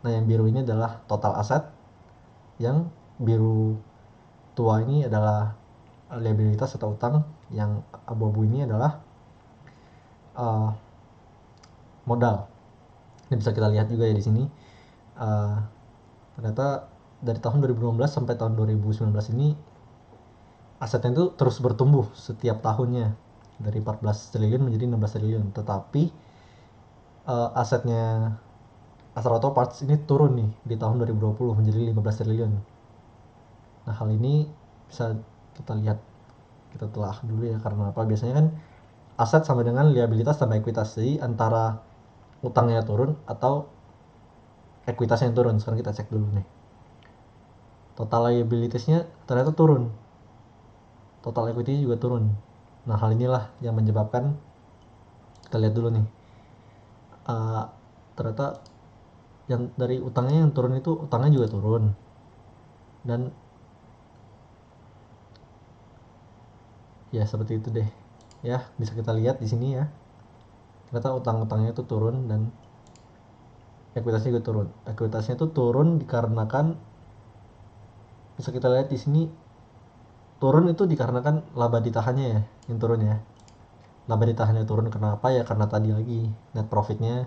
S1: nah yang biru ini adalah total aset, yang biru tua ini adalah liabilitas atau utang, yang abu-abu ini adalah uh, modal. Ini bisa kita lihat juga ya di sini. Uh, Ternyata dari tahun 2015 sampai tahun 2019 ini asetnya itu terus bertumbuh setiap tahunnya dari 14 triliun menjadi 16 triliun. Tetapi asetnya Astra Auto Parts ini turun nih di tahun 2020 menjadi 15 triliun. Nah hal ini bisa kita lihat, kita telah dulu ya, karena apa? Biasanya kan aset sama dengan liabilitas tambah ekuitas, jadi antara utangnya turun atau ekuitasnya yang turun. Sekarang kita cek dulu nih, total liabilitiesnya ternyata turun, total equity juga turun. Nah hal inilah yang menyebabkan, kita lihat dulu nih, uh, ternyata yang dari utangnya yang turun itu utangnya juga turun, dan ya seperti itu deh ya, bisa kita lihat di sini ya, ternyata utang-utangnya itu turun dan ekuitasnya juga turun. Ekuitasnya itu turun dikarenakan, bisa kita lihat di sini, turun itu dikarenakan laba ditahannya ya yang turun ya. Laba ditahannya turun kenapa ya, karena tadi lagi net profitnya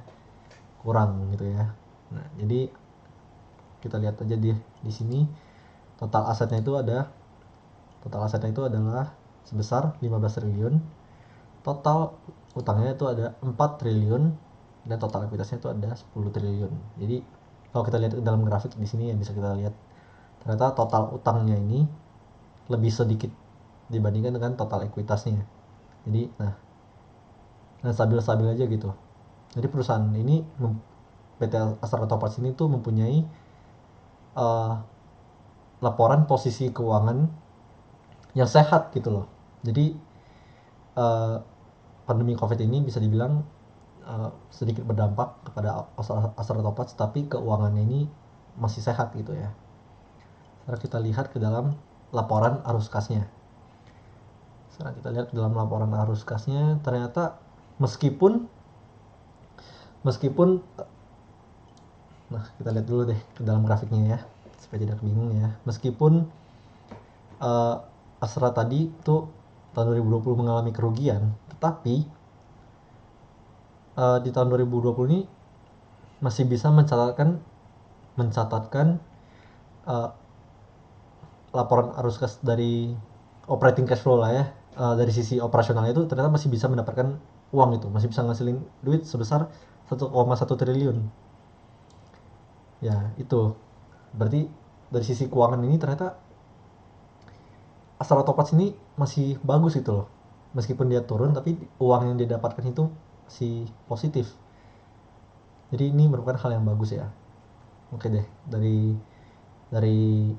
S1: kurang gitu ya. Nah jadi kita lihat aja di sini, total asetnya itu adalah sebesar 15 triliun, total utangnya itu ada 4 triliun, dan total ekuitasnya itu ada 10 triliun. Jadi kalau kita lihat dalam grafik di sini ya, bisa kita lihat ternyata total utangnya ini lebih sedikit dibandingkan dengan total ekuitasnya. Jadi stabil-stabil aja gitu. Jadi perusahaan ini, PT Astra Topaz ini tuh mempunyai uh, laporan posisi keuangan yang sehat gitu loh. Jadi uh, pandemi COVID ini bisa dibilang sedikit berdampak kepada Astra Topaz, tapi keuangannya ini masih sehat gitu ya. Sekarang kita lihat ke dalam laporan arus kasnya. Sekarang kita lihat ke dalam laporan arus kasnya, ternyata meskipun meskipun nah kita lihat dulu deh ke dalam grafiknya ya, supaya tidak bingung ya. Meskipun uh, Astra tadi itu tahun 2020 mengalami kerugian, tetapi di tahun 2020 ini masih bisa mencatatkan uh, laporan arus kas dari operating cash flow lah ya. Dari sisi operasionalnya itu ternyata masih bisa mendapatkan uang, itu masih bisa ngasilin duit sebesar 1,1 triliun ya. Itu berarti dari sisi keuangan ini ternyata Astra Topaz ini masih bagus gitu loh. Meskipun dia turun, tapi uang yang dia dapatkan itu masih positif. Jadi ini merupakan hal yang bagus ya. Oke deh, dari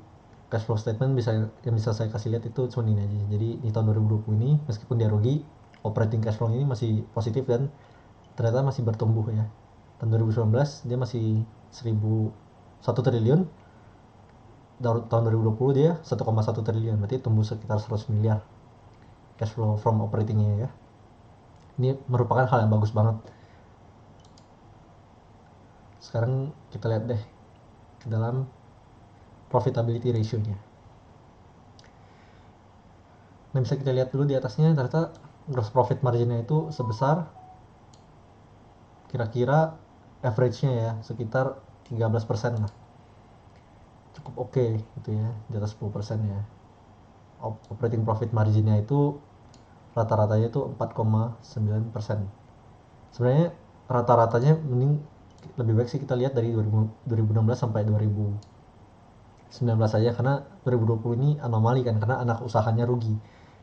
S1: cash flow statement yang bisa saya kasih lihat itu cuma ini aja. Jadi di tahun 2020 ini meskipun dia rugi, operating cash flow ini masih positif dan ternyata masih bertumbuh ya. Tahun 2019 dia masih 1 triliun, tahun 2020 dia 1,1 triliun, berarti tumbuh sekitar 100 miliar cash flow from operatingnya ya. Ini merupakan hal yang bagus banget. Sekarang kita lihat deh ke dalam profitability ratio-nya. Nah, bisa kita lihat dulu di atasnya, ternyata gross profit margin-nya itu sebesar kira-kira average-nya ya sekitar 13% lah. Cukup oke gitu ya, di atas 10% ya. Operating profit margin-nya itu rata-ratanya itu 4,9%. Sebenarnya rata-ratanya mending lebih baik sih kita lihat dari 2016 sampai 2019 saja, karena 2020 ini anomali kan karena anak usahanya rugi.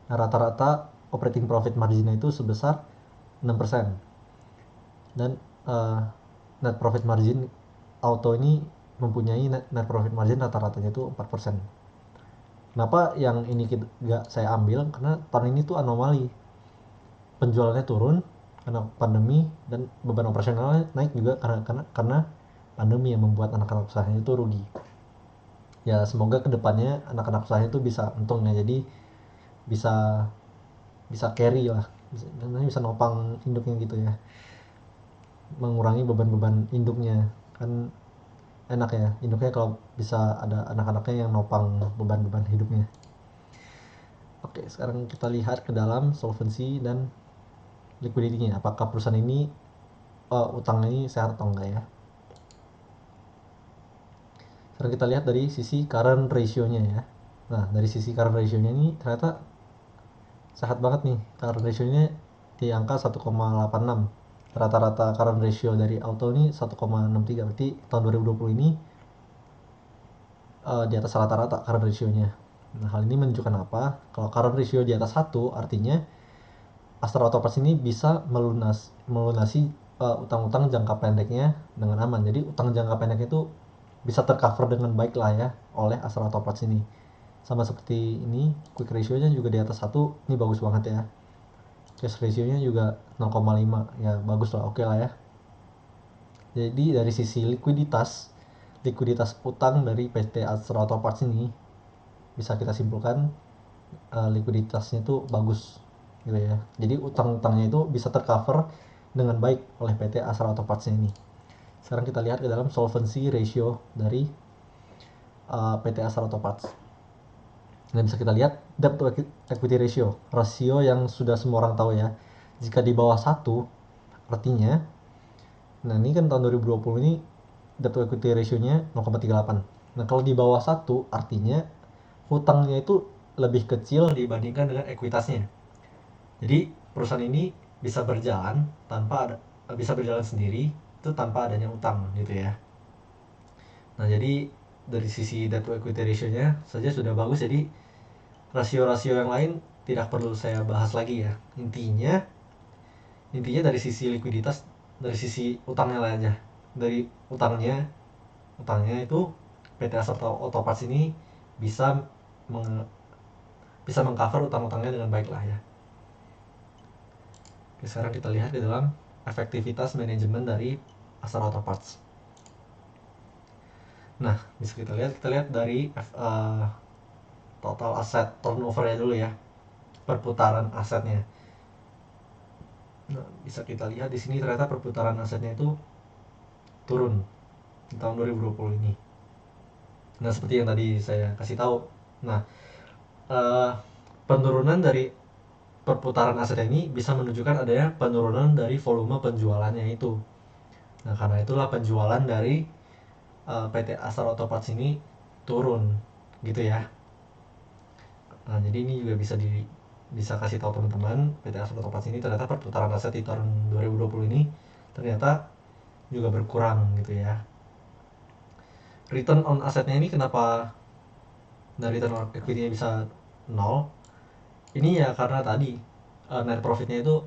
S1: Nah, rata-rata operating profit marginnya itu sebesar 6%. Dan net profit margin auto ini mempunyai net profit margin rata-ratanya itu 4%. Kenapa yang ini gak saya ambil? Karena tahun ini tuh anomali. Penjualannya turun karena pandemi dan beban operasionalnya naik juga karena pandemi yang membuat anak-anak usahanya itu rugi. Ya semoga kedepannya anak-anak usahanya itu bisa untung ya, jadi bisa carry lah, bisa nopang induknya gitu ya, mengurangi beban-beban induknya. Kan enak ya induknya kalau bisa ada anak-anaknya yang nopang beban-beban hidupnya. Oke, sekarang kita lihat ke dalam solvency dan liquidity-nya. Apakah perusahaan ini utangnya ini sehat atau enggak ya. Sekarang kita lihat dari sisi current ratio-nya ya. Nah, dari sisi current ratio-nya ini ternyata sehat banget nih. Current ratio-nya di angka 1,86. Rata-rata current ratio dari auto ini 1,63. Berarti tahun 2020 ini di atas rata-rata current ratio-nya. Nah, hal ini menunjukkan apa? Kalau current ratio di atas 1, artinya Astra Auto Parts ini bisa melunasi utang-utang jangka pendeknya dengan aman. Jadi utang jangka pendek itu bisa tercover dengan baik lah ya oleh Astra Auto Parts ini. Sama seperti ini, quick ratio-nya juga di atas 1, ini bagus banget ya. Cash ratio-nya juga 0,5, ya bagus lah, oke lah ya. Jadi dari sisi likuiditas utang dari PT Astra Auto Parts ini bisa kita simpulkan likuiditasnya itu bagus gitu ya. Jadi utang-utangnya itu bisa tercover dengan baik oleh PT Astra Auto Parts ini. Sekarang kita lihat ke dalam solvency ratio dari PT Astra Auto Parts. Nah, bisa kita lihat debt to equity ratio, rasio yang sudah semua orang tahu ya. Jika di bawah 1, artinya, nah ini kan tahun 2020 ini debt to equity ratio-nya 0,38. Nah, kalau di bawah 1, artinya hutangnya itu lebih kecil dibandingkan dengan ekuitasnya. Jadi, perusahaan ini bisa berjalan sendiri itu tanpa adanya utang gitu ya. Nah, jadi dari sisi debt to equity ratio-nya saja sudah bagus, jadi rasio-rasio yang lain tidak perlu saya bahas lagi ya. Intinya dari sisi likuiditas, dari sisi utangnya lah aja. Dari utangnya itu PT Astra Auto Parts ini bisa mengcover utang-utangnya dengan baik lah ya. Oke, sekarang kita lihat di dalam efektivitas manajemen dari Astra Auto Parts. Nah, bisa kita lihat dari total aset turnover-nya dulu ya, perputaran asetnya. Nah, bisa kita lihat di sini ternyata perputaran asetnya itu turun di tahun 2020 ini. Nah, seperti yang tadi saya kasih tahu. Nah, penurunan dari perputaran aset ini bisa menunjukkan adanya penurunan dari volume penjualannya itu. Nah, karena itulah penjualan dari PT Astra Auto Parts ini turun gitu ya. Nah, jadi ini juga bisa kasih tahu teman-teman, PT Astra Auto Parts ini ternyata perputaran aset di tahun 2020 ini ternyata juga berkurang gitu ya. Return on asetnya ini kenapa dari return on equity-nya bisa 0? Ini ya karena tadi net profitnya itu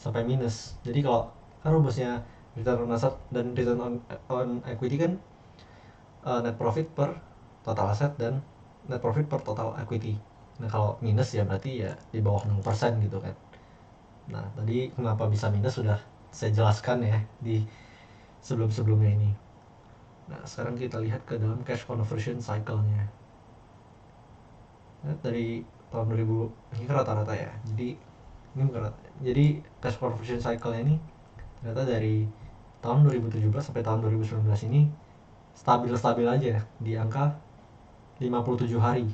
S1: sampai minus. Jadi kalau kan rumusnya return on asset dan return on equity kan net profit per total aset dan net profit per total equity. Nah, kalau minus ya berarti ya di bawah 0% gitu kan. Nah, tadi kenapa bisa minus sudah saya jelaskan ya di sebelum-sebelumnya ini. Nah, sekarang kita lihat ke dalam cash conversion cycle-nya. Nah, dari tahun 2000 ini kan rata-rata ya. Jadi ini bukan rata. Jadi cash conversion cycle-nya ini ternyata dari tahun 2017 sampai tahun 2019 ini stabil-stabil aja di angka 57 hari.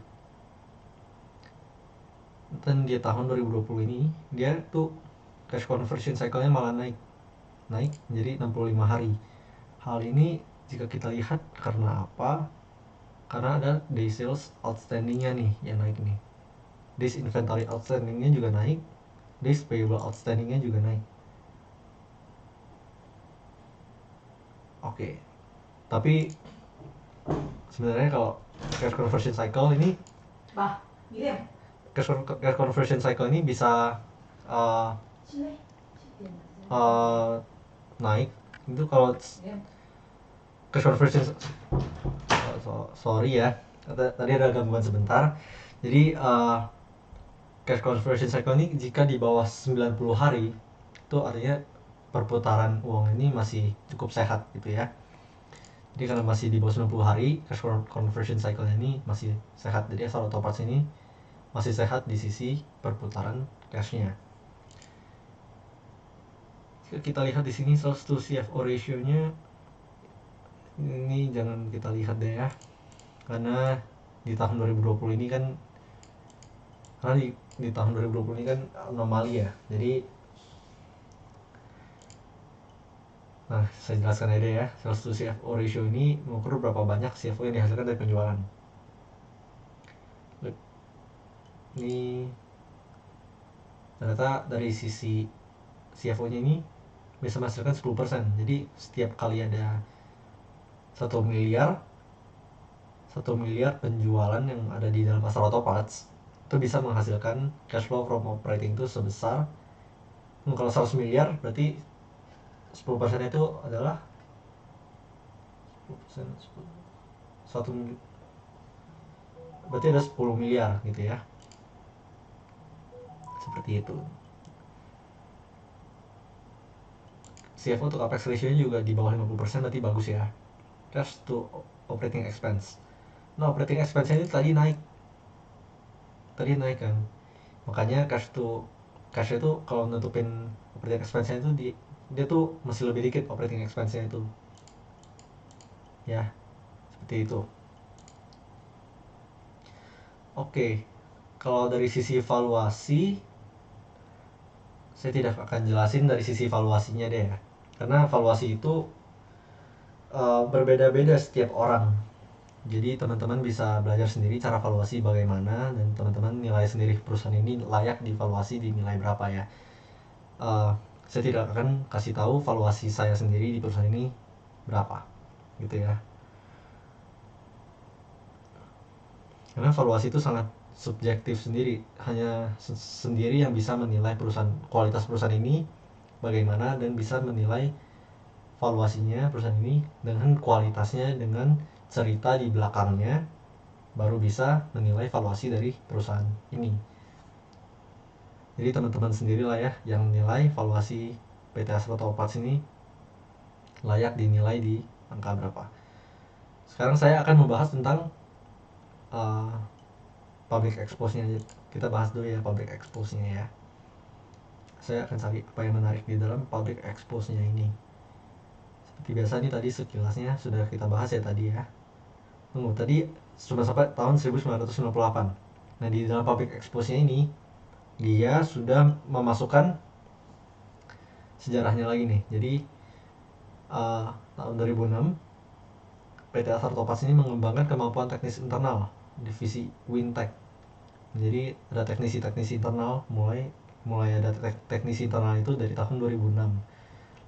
S1: Dan di tahun 2020 ini dia tuh cash conversion cycle-nya malah naik menjadi 65 hari. Hal ini jika kita lihat karena apa? Karena ada day sales outstanding-nya nih yang naik nih. Days inventory outstanding-nya juga naik, days payable outstanding-nya juga naik. Oke. Tapi sebenarnya kalau cash conversion cycle ini cash conversion cycle ini bisa naik itu kalau cash conversion sorry ya, tadi ada gangguan sebentar. Jadi cash conversion cycle ini jika di bawah 90 hari itu artinya perputaran uang ini masih cukup sehat gitu ya. Jadi karena masih di bawah 90 hari cash conversion cycle ini masih sehat, jadi asal Autoparts ini masih sehat di sisi perputaran cashnya. Kita lihat di sini sales to CFO ratio-nya ini jangan kita lihat deh ya, karena di tahun 2020 ini kan di tahun 2020 ini kan anomali ya. Jadi nah, saya jelaskan aja ya. Sales to CFO ratio ini mengukur berapa banyak CFO yang dihasilkan dari penjualan. Ini ternyata dari sisi CFO-nya ini bisa menghasilkan 10%. Jadi setiap kali ada 1 miliar penjualan yang ada di dalam Astra Autoparts itu bisa menghasilkan cash flow from operating itu sebesar, kalau 100 miliar berarti 10% itu adalah 10%, 1 miliar berarti ada 10 miliar gitu ya, seperti itu. CFO untuk capex ratio-nya juga di bawah 50% berarti bagus ya. Cash to operating expense. Nah, operating expense ini tadi naik kan, makanya cash itu kalau nutupin operating expense itu dia tuh masih lebih dikit operating expense-nya itu ya, seperti itu. Oke, kalau dari sisi valuasi saya tidak akan jelasin dari sisi valuasinya deh ya, karena valuasi itu berbeda-beda setiap orang. Jadi teman-teman bisa belajar sendiri cara valuasi bagaimana, dan teman-teman nilai sendiri perusahaan ini layak divaluasi di nilai berapa ya. Saya tidak akan kasih tahu valuasi saya sendiri di perusahaan ini berapa gitu ya, karena valuasi itu sangat subjektif sendiri, hanya sendiri yang bisa menilai kualitas perusahaan ini bagaimana, dan bisa menilai valuasinya perusahaan ini dengan kualitasnya, dengan cerita di belakangnya, baru bisa menilai valuasi dari perusahaan ini. Jadi teman-teman sendirilah ya yang nilai valuasi PT Astra Autoparts ini layak dinilai di angka berapa. Sekarang saya akan membahas tentang public expose-nya. Kita bahas dulu ya public expose-nya ya. Saya akan cari apa yang menarik di dalam public expose-nya ini. Seperti biasa nih, tadi sekilasnya sudah kita bahas ya tadi ya. Tadi cuma sampai tahun 1998. Nah, di dalam public expose-nya ini dia sudah memasukkan sejarahnya lagi nih. Jadi tahun 2006 PT Astra Autoparts ini mengembangkan kemampuan teknis internal divisi Wintech. Jadi ada teknisi internal, mulai ada teknisi internal itu dari tahun 2006.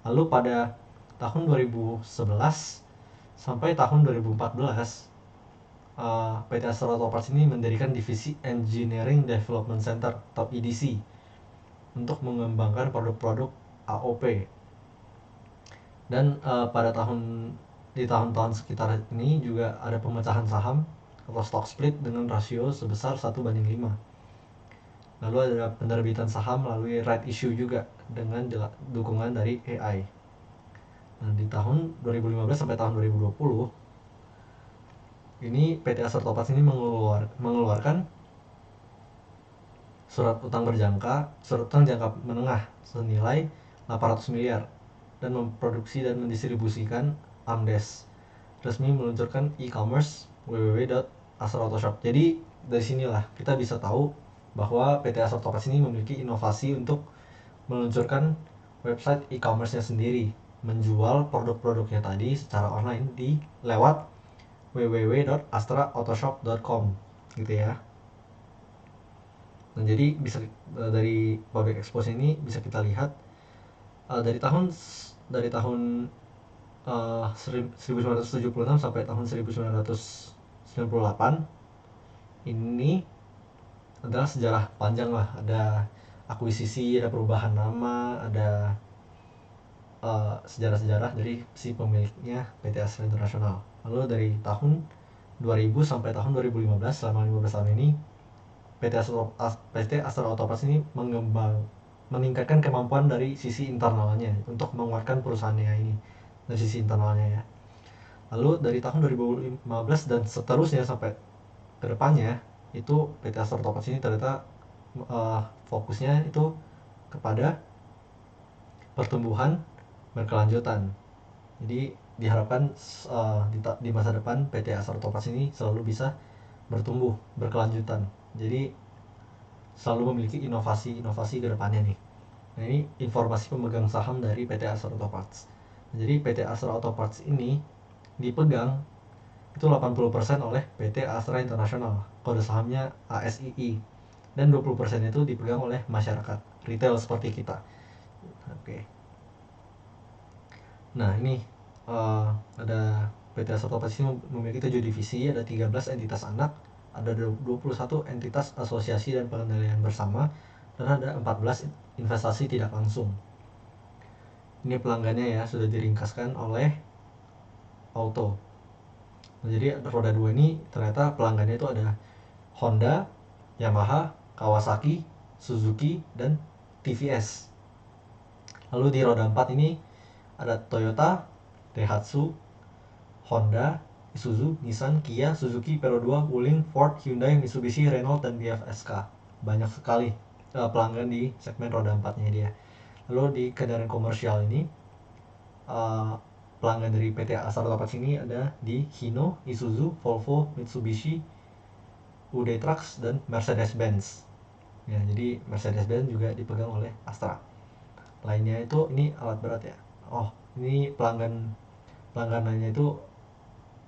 S1: Lalu pada tahun 2011 sampai tahun 2014 PT Astra Autoparts ini mendirikan divisi Engineering Development Center atau EDC untuk mengembangkan produk-produk AOP. Dan pada di tahun-tahun sekitar ini juga ada pemecahan saham atau stock split dengan rasio sebesar 1:5. Lalu ada penerbitan saham melalui right issue juga dengan dukungan dari AI. Nah, di tahun 2015 sampai tahun 2020 ini PT Astra Topaz ini mengeluarkan surat utang jangka menengah senilai 800 miliar dan memproduksi dan mendistribusikan AMDES, resmi meluncurkan e-commerce www.astrautoshop. Jadi dari sinilah kita bisa tahu bahwa PT Astra Topaz ini memiliki inovasi untuk meluncurkan website e-commerce-nya sendiri, menjual produk-produknya tadi secara online di lewat www.astrautoshop.com gitu ya. Nah, jadi bisa dari public expose ini bisa kita lihat dari tahun 1976 sampai tahun 1998 ini adalah sejarah panjang lah. Ada akuisisi, ada perubahan nama, ada sejarah-sejarah dari si pemiliknya PT Astra International. Lalu dari tahun 2000 sampai tahun 2015, selama 15 tahun ini PT Astra Autoparts ini meningkatkan kemampuan dari sisi internalnya untuk menguatkan perusahaannya ini dari sisi internalnya ya. Lalu dari tahun 2015 dan seterusnya sampai ke depannya itu PT Astra Autoparts ini ternyata fokusnya itu kepada pertumbuhan berkelanjutan. Jadi diharapkan di masa depan PT Astra Topaz ini selalu bisa bertumbuh berkelanjutan. Jadi selalu memiliki inovasi-inovasi ke depannya nih. Nah, ini informasi pemegang saham dari PT Astra Auto Parts. Jadi PT Astra Auto Parts ini dipegang itu 80% oleh PT Astra International, kode sahamnya ASII, dan 20% itu dipegang oleh masyarakat retail seperti kita. Oke. Nah, ini ada PT Astra Auto Parts ini memiliki 7 divisi, ada 13 entitas anak, ada 21 entitas asosiasi dan pengendalian bersama, dan ada 14 investasi tidak langsung. Ini pelanggannya ya, sudah diringkaskan oleh auto. Nah, jadi roda 2 ini ternyata pelanggannya itu ada Honda, Yamaha, Kawasaki, Suzuki, dan TVS. Lalu di roda 4 ini ada Toyota, Daihatsu, Honda, Isuzu, Nissan, Kia, Suzuki, Peugeot 2, Wuling, Ford, Hyundai, Mitsubishi, Renault, dan BFSK. Banyak sekali pelanggan di segmen roda 4-nya dia. Lalu di kendaraan komersial ini pelanggan dari PT Astra Auto Parts ini ada di Hino, Isuzu, Volvo, Mitsubishi, UD Trucks, dan Mercedes-Benz. Ya, jadi Mercedes-Benz juga dipegang oleh Astra. Lainnya itu ini alat berat ya. Oh, ini pelangganannya itu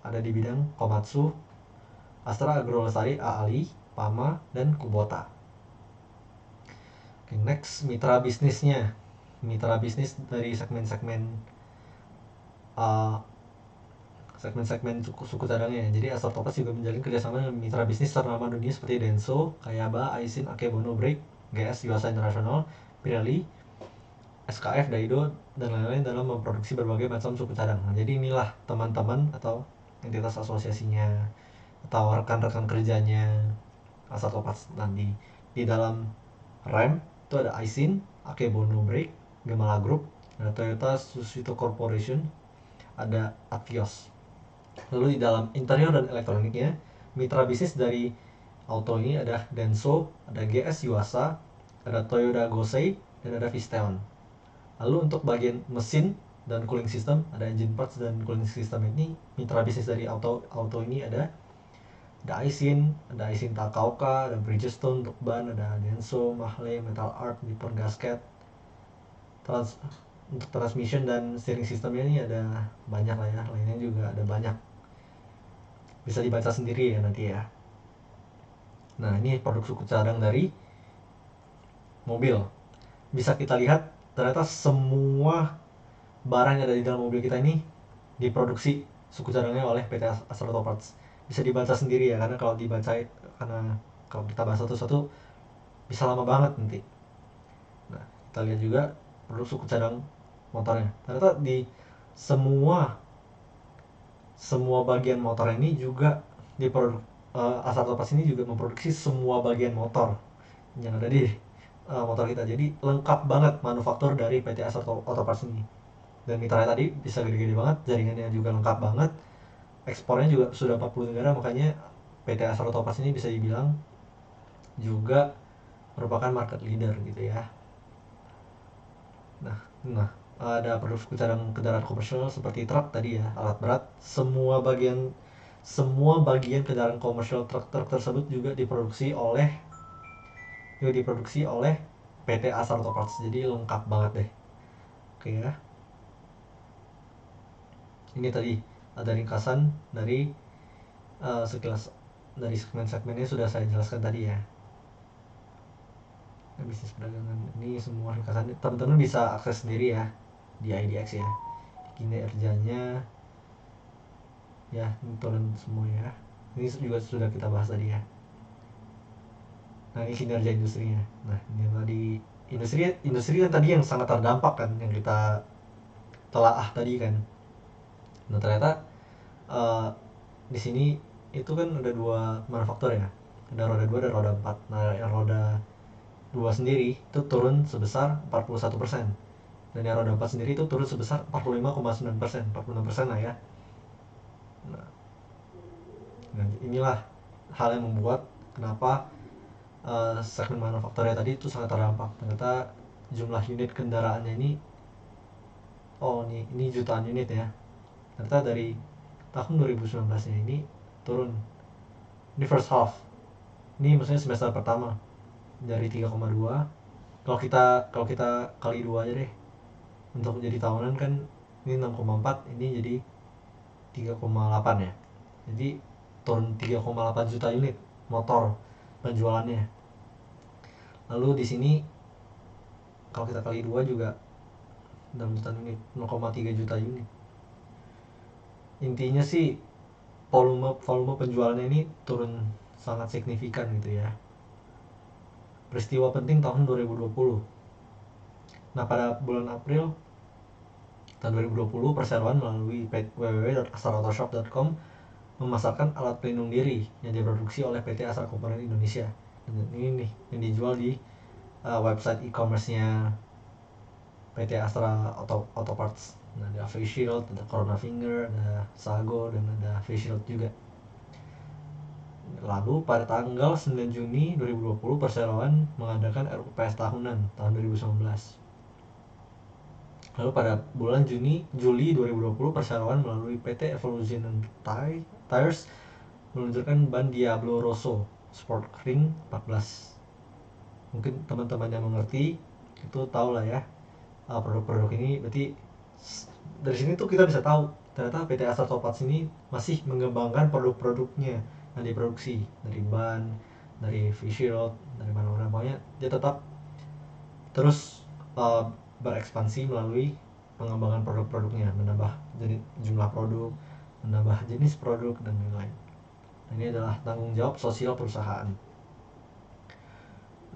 S1: ada di bidang Komatsu, Astra Agrolestari, AALI, Pama, dan Kubota. Oke, next mitra bisnisnya. Mitra bisnis dari segmen-segmen suku cadangnya. Jadi Astra Topaz juga menjalin kerjasama dengan mitra bisnis ternama dunia seperti Denso, Kayaba, Aisin, Akebono Brake, GS Yuasa International, Pirelli, SKF, Daido, dan lain-lain dalam memproduksi berbagai macam suku cadang. Nah, jadi inilah teman-teman atau entitas asosiasinya atau rekan-rekan kerjanya Astra Topaz nanti. Di dalam rem itu ada Aisin, Akebono Brake, Gemala Group, ada Toyota Tsusho Corporation, ada Avios. Lalu di dalam interior dan elektroniknya, mitra bisnis dari auto ini ada Denso, ada GS Yuasa, ada Toyota Gosei, dan ada Visteon. Lalu untuk bagian mesin dan cooling system, ada engine parts dan cooling system ini, mitra bisnis dari auto ini ada Aisin, ada Aisin Takaoka, ada Bridgestone untuk ban, ada Denso, Mahle, Metal Art, Nippon Gasket. Untuk transmission dan steering systemnya ini ada banyak lah ya, lainnya juga ada banyak. Bisa dibaca sendiri ya nanti ya. Nah, ini produk suku cadang dari mobil. Bisa kita lihat ternyata semua barang yang ada di dalam mobil kita ini diproduksi suku cadangnya oleh PT Astra Auto Parts. Bisa dibaca sendiri ya, karena kalau kita bahas satu-satu bisa lama banget nanti. Nah, kita lihat juga produk suku cadang motornya. Ternyata di semua bagian motor ini juga Astra Auto Parts ini juga memproduksi semua bagian motor. yang ada di motor kita. Jadi lengkap banget manufaktur dari PT Astra Auto Parts ini. Dan mitranya tadi bisa gede-gede banget, jaringannya juga lengkap banget, ekspornya juga sudah 40 negara, makanya PT Astra Auto Parts ini bisa dibilang juga merupakan market leader gitu ya. Nah, ada produk kendaraan komersial seperti truk tadi ya, alat berat, semua bagian kendaraan komersial truk tersebut juga diproduksi oleh PT Astra Auto Parts. Jadi lengkap banget deh. Oke ya. Ini tadi ada ringkasan dari sekilas dari segmen-segmennya sudah saya jelaskan tadi ya. Bisnis perdagangan ini semua ringkasan teman-teman bisa akses sendiri ya di IDX ya. Kinerjanya ya, ini turun semua ya. Ini juga sudah kita bahas tadi ya. Nah, ini kinerja industrinya. Nah, ini tadi industri kan tadi yang sangat terdampak kan, yang kita telaah tadi kan. Nah, ternyata uh, di sini itu kan ada dua manufaktur ya, ada roda 2 dan roda 4. Nah, yang roda 2 sendiri itu turun sebesar 41%, dan yang roda 4 sendiri itu turun sebesar 45,9%, 46% lah ya. Nah, inilah hal yang membuat kenapa segmen manufakturnya tadi itu sangat terdampak. Ternyata jumlah unit kendaraannya ini jutaan unit ya. Ternyata dari tahun 2019 nya ini turun. Ini first half. Ini maksudnya semester pertama dari 3,2. Kalau kita kali 2 aja deh. Untuk jadi tahunan kan ini 6,4, ini jadi 3,8 ya. Jadi turun 3,8 juta unit motor penjualannya. Lalu di sini kalau kita kali 2 juga 6 juta unit, 0,3 juta unit. Intinya sih volume penjualannya ini turun sangat signifikan gitu ya. Peristiwa penting tahun 2020. Nah, pada bulan April tahun 2020, perseroan melalui www.astrautoshop.com memasarkan alat pelindung diri yang diproduksi oleh PT Astra Komponen Indonesia. Dan ini nih yang dijual di website e-commerce-nya PT Astra Auto Parts. Nah, ada face shield, ada Corona Finger, ada Sago, dan ada face shield juga. Lalu pada tanggal 9 Juni 2020, perseroan mengadakan RUPS tahunan tahun 2019. Lalu pada bulan Juli 2020, perseroan melalui PT Evolution Tires meluncurkan ban Diablo Rosso Sport Ring 14. Mungkin teman-teman yang mengerti itu tahu lah ya produk-produk ini. Berarti dari sini tuh kita bisa tahu ternyata PT Astra Auto Parts ini masih mengembangkan produk-produknya yang diproduksi dari ban, dari face shield, dari mana-mana. Pokoknya dia tetap terus berekspansi melalui pengembangan produk-produknya, menambah jumlah produk, menambah jenis produk, dan lain-lain. Ini adalah tanggung jawab sosial perusahaan.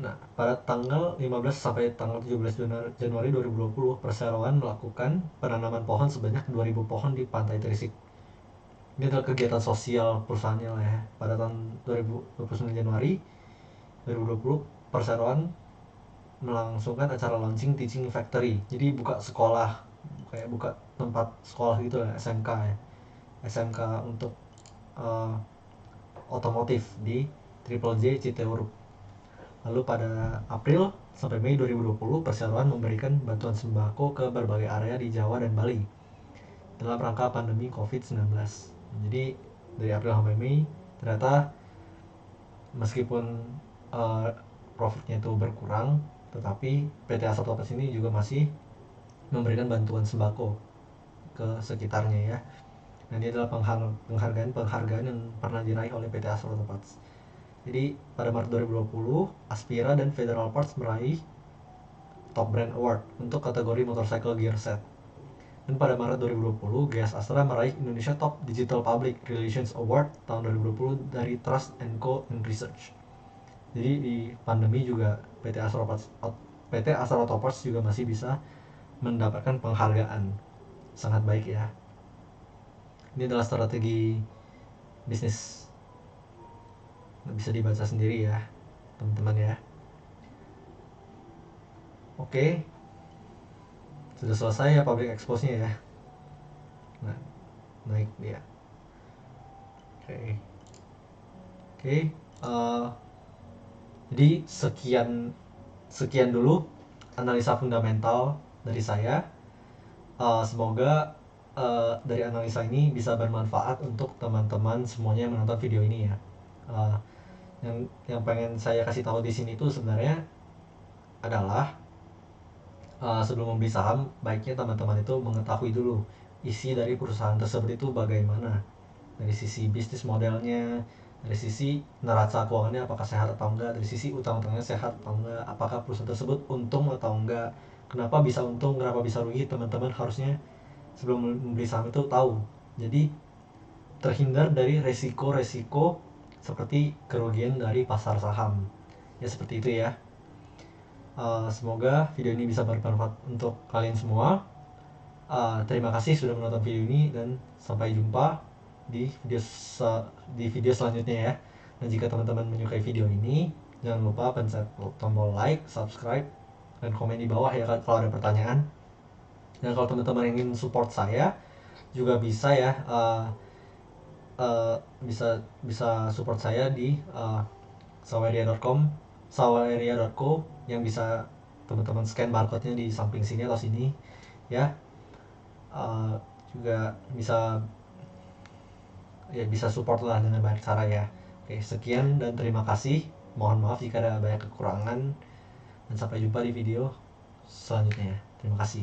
S1: Nah, pada tanggal 15 sampai tanggal 17 Januari 2020, perseroan melakukan penanaman pohon sebanyak 2.000 pohon di Pantai Trisik. Ini adalah kegiatan sosial perusahaannya lah ya. Pada tahun 29 Januari 2020, perseroan melangsungkan acara launching Teaching Factory. Jadi buka sekolah, kayak buka tempat sekolah gitu ya, SMK ya. SMK untuk otomotif di Triple J Citeureup. Lalu pada April sampai Mei 2020, perseroan memberikan bantuan sembako ke berbagai area di Jawa dan Bali dalam rangka pandemi COVID-19. Jadi dari April sampai Mei, ternyata meskipun profitnya itu berkurang, tetapi PT Astra Auto Parts ini juga masih memberikan bantuan sembako ke sekitarnya ya. Nah, ini adalah penghargaan yang pernah diraih oleh PT Astra Auto Parts. Jadi pada Maret 2020, Aspira dan Federal Parts meraih Top Brand Award untuk kategori motorcycle gear set. Dan pada Maret 2020, GS Astra meraih Indonesia Top Digital Public Relations Award tahun 2020 dari Trust & Co and Research. Jadi di pandemi juga PT Astra Auto Parts juga masih bisa mendapatkan penghargaan. Sangat baik ya. Ini adalah strategi bisnis, bisa dibaca sendiri ya teman-teman ya. Oke, sudah selesai ya public expose-nya ya. Nah, naik dia. Oke. Jadi sekian dulu analisa fundamental dari saya. Semoga dari analisa ini bisa bermanfaat untuk teman-teman semuanya yang menonton video ini ya. Uh, yang pengen saya kasih tahu di sini tuh sebenarnya adalah sebelum membeli saham, baiknya teman-teman itu mengetahui dulu isi dari perusahaan tersebut itu bagaimana, dari sisi bisnis modelnya, dari sisi neraca keuangannya apakah sehat atau enggak, dari sisi utang-utangnya sehat atau enggak, apakah perusahaan tersebut untung atau enggak, kenapa bisa untung, kenapa bisa rugi. Teman-teman harusnya sebelum membeli saham itu tahu, jadi terhindar dari resiko-resiko seperti kerugian dari pasar saham ya, seperti itu ya. Semoga video ini bisa bermanfaat untuk kalian semua. Terima kasih sudah menonton video ini dan sampai jumpa di video selanjutnya ya. Dan jika teman-teman menyukai video ini, jangan lupa pencet tombol like, subscribe, dan komen di bawah ya kalau ada pertanyaan. Dan kalau teman-teman ingin support saya juga bisa ya, bisa support saya di saweria.co yang bisa teman-teman scan barcode-nya di samping sini atau sini ya. Juga bisa support lah dengan banyak cara ya. Oke, sekian dan terima kasih. Mohon maaf jika ada banyak kekurangan, dan sampai jumpa di video selanjutnya. Terima kasih.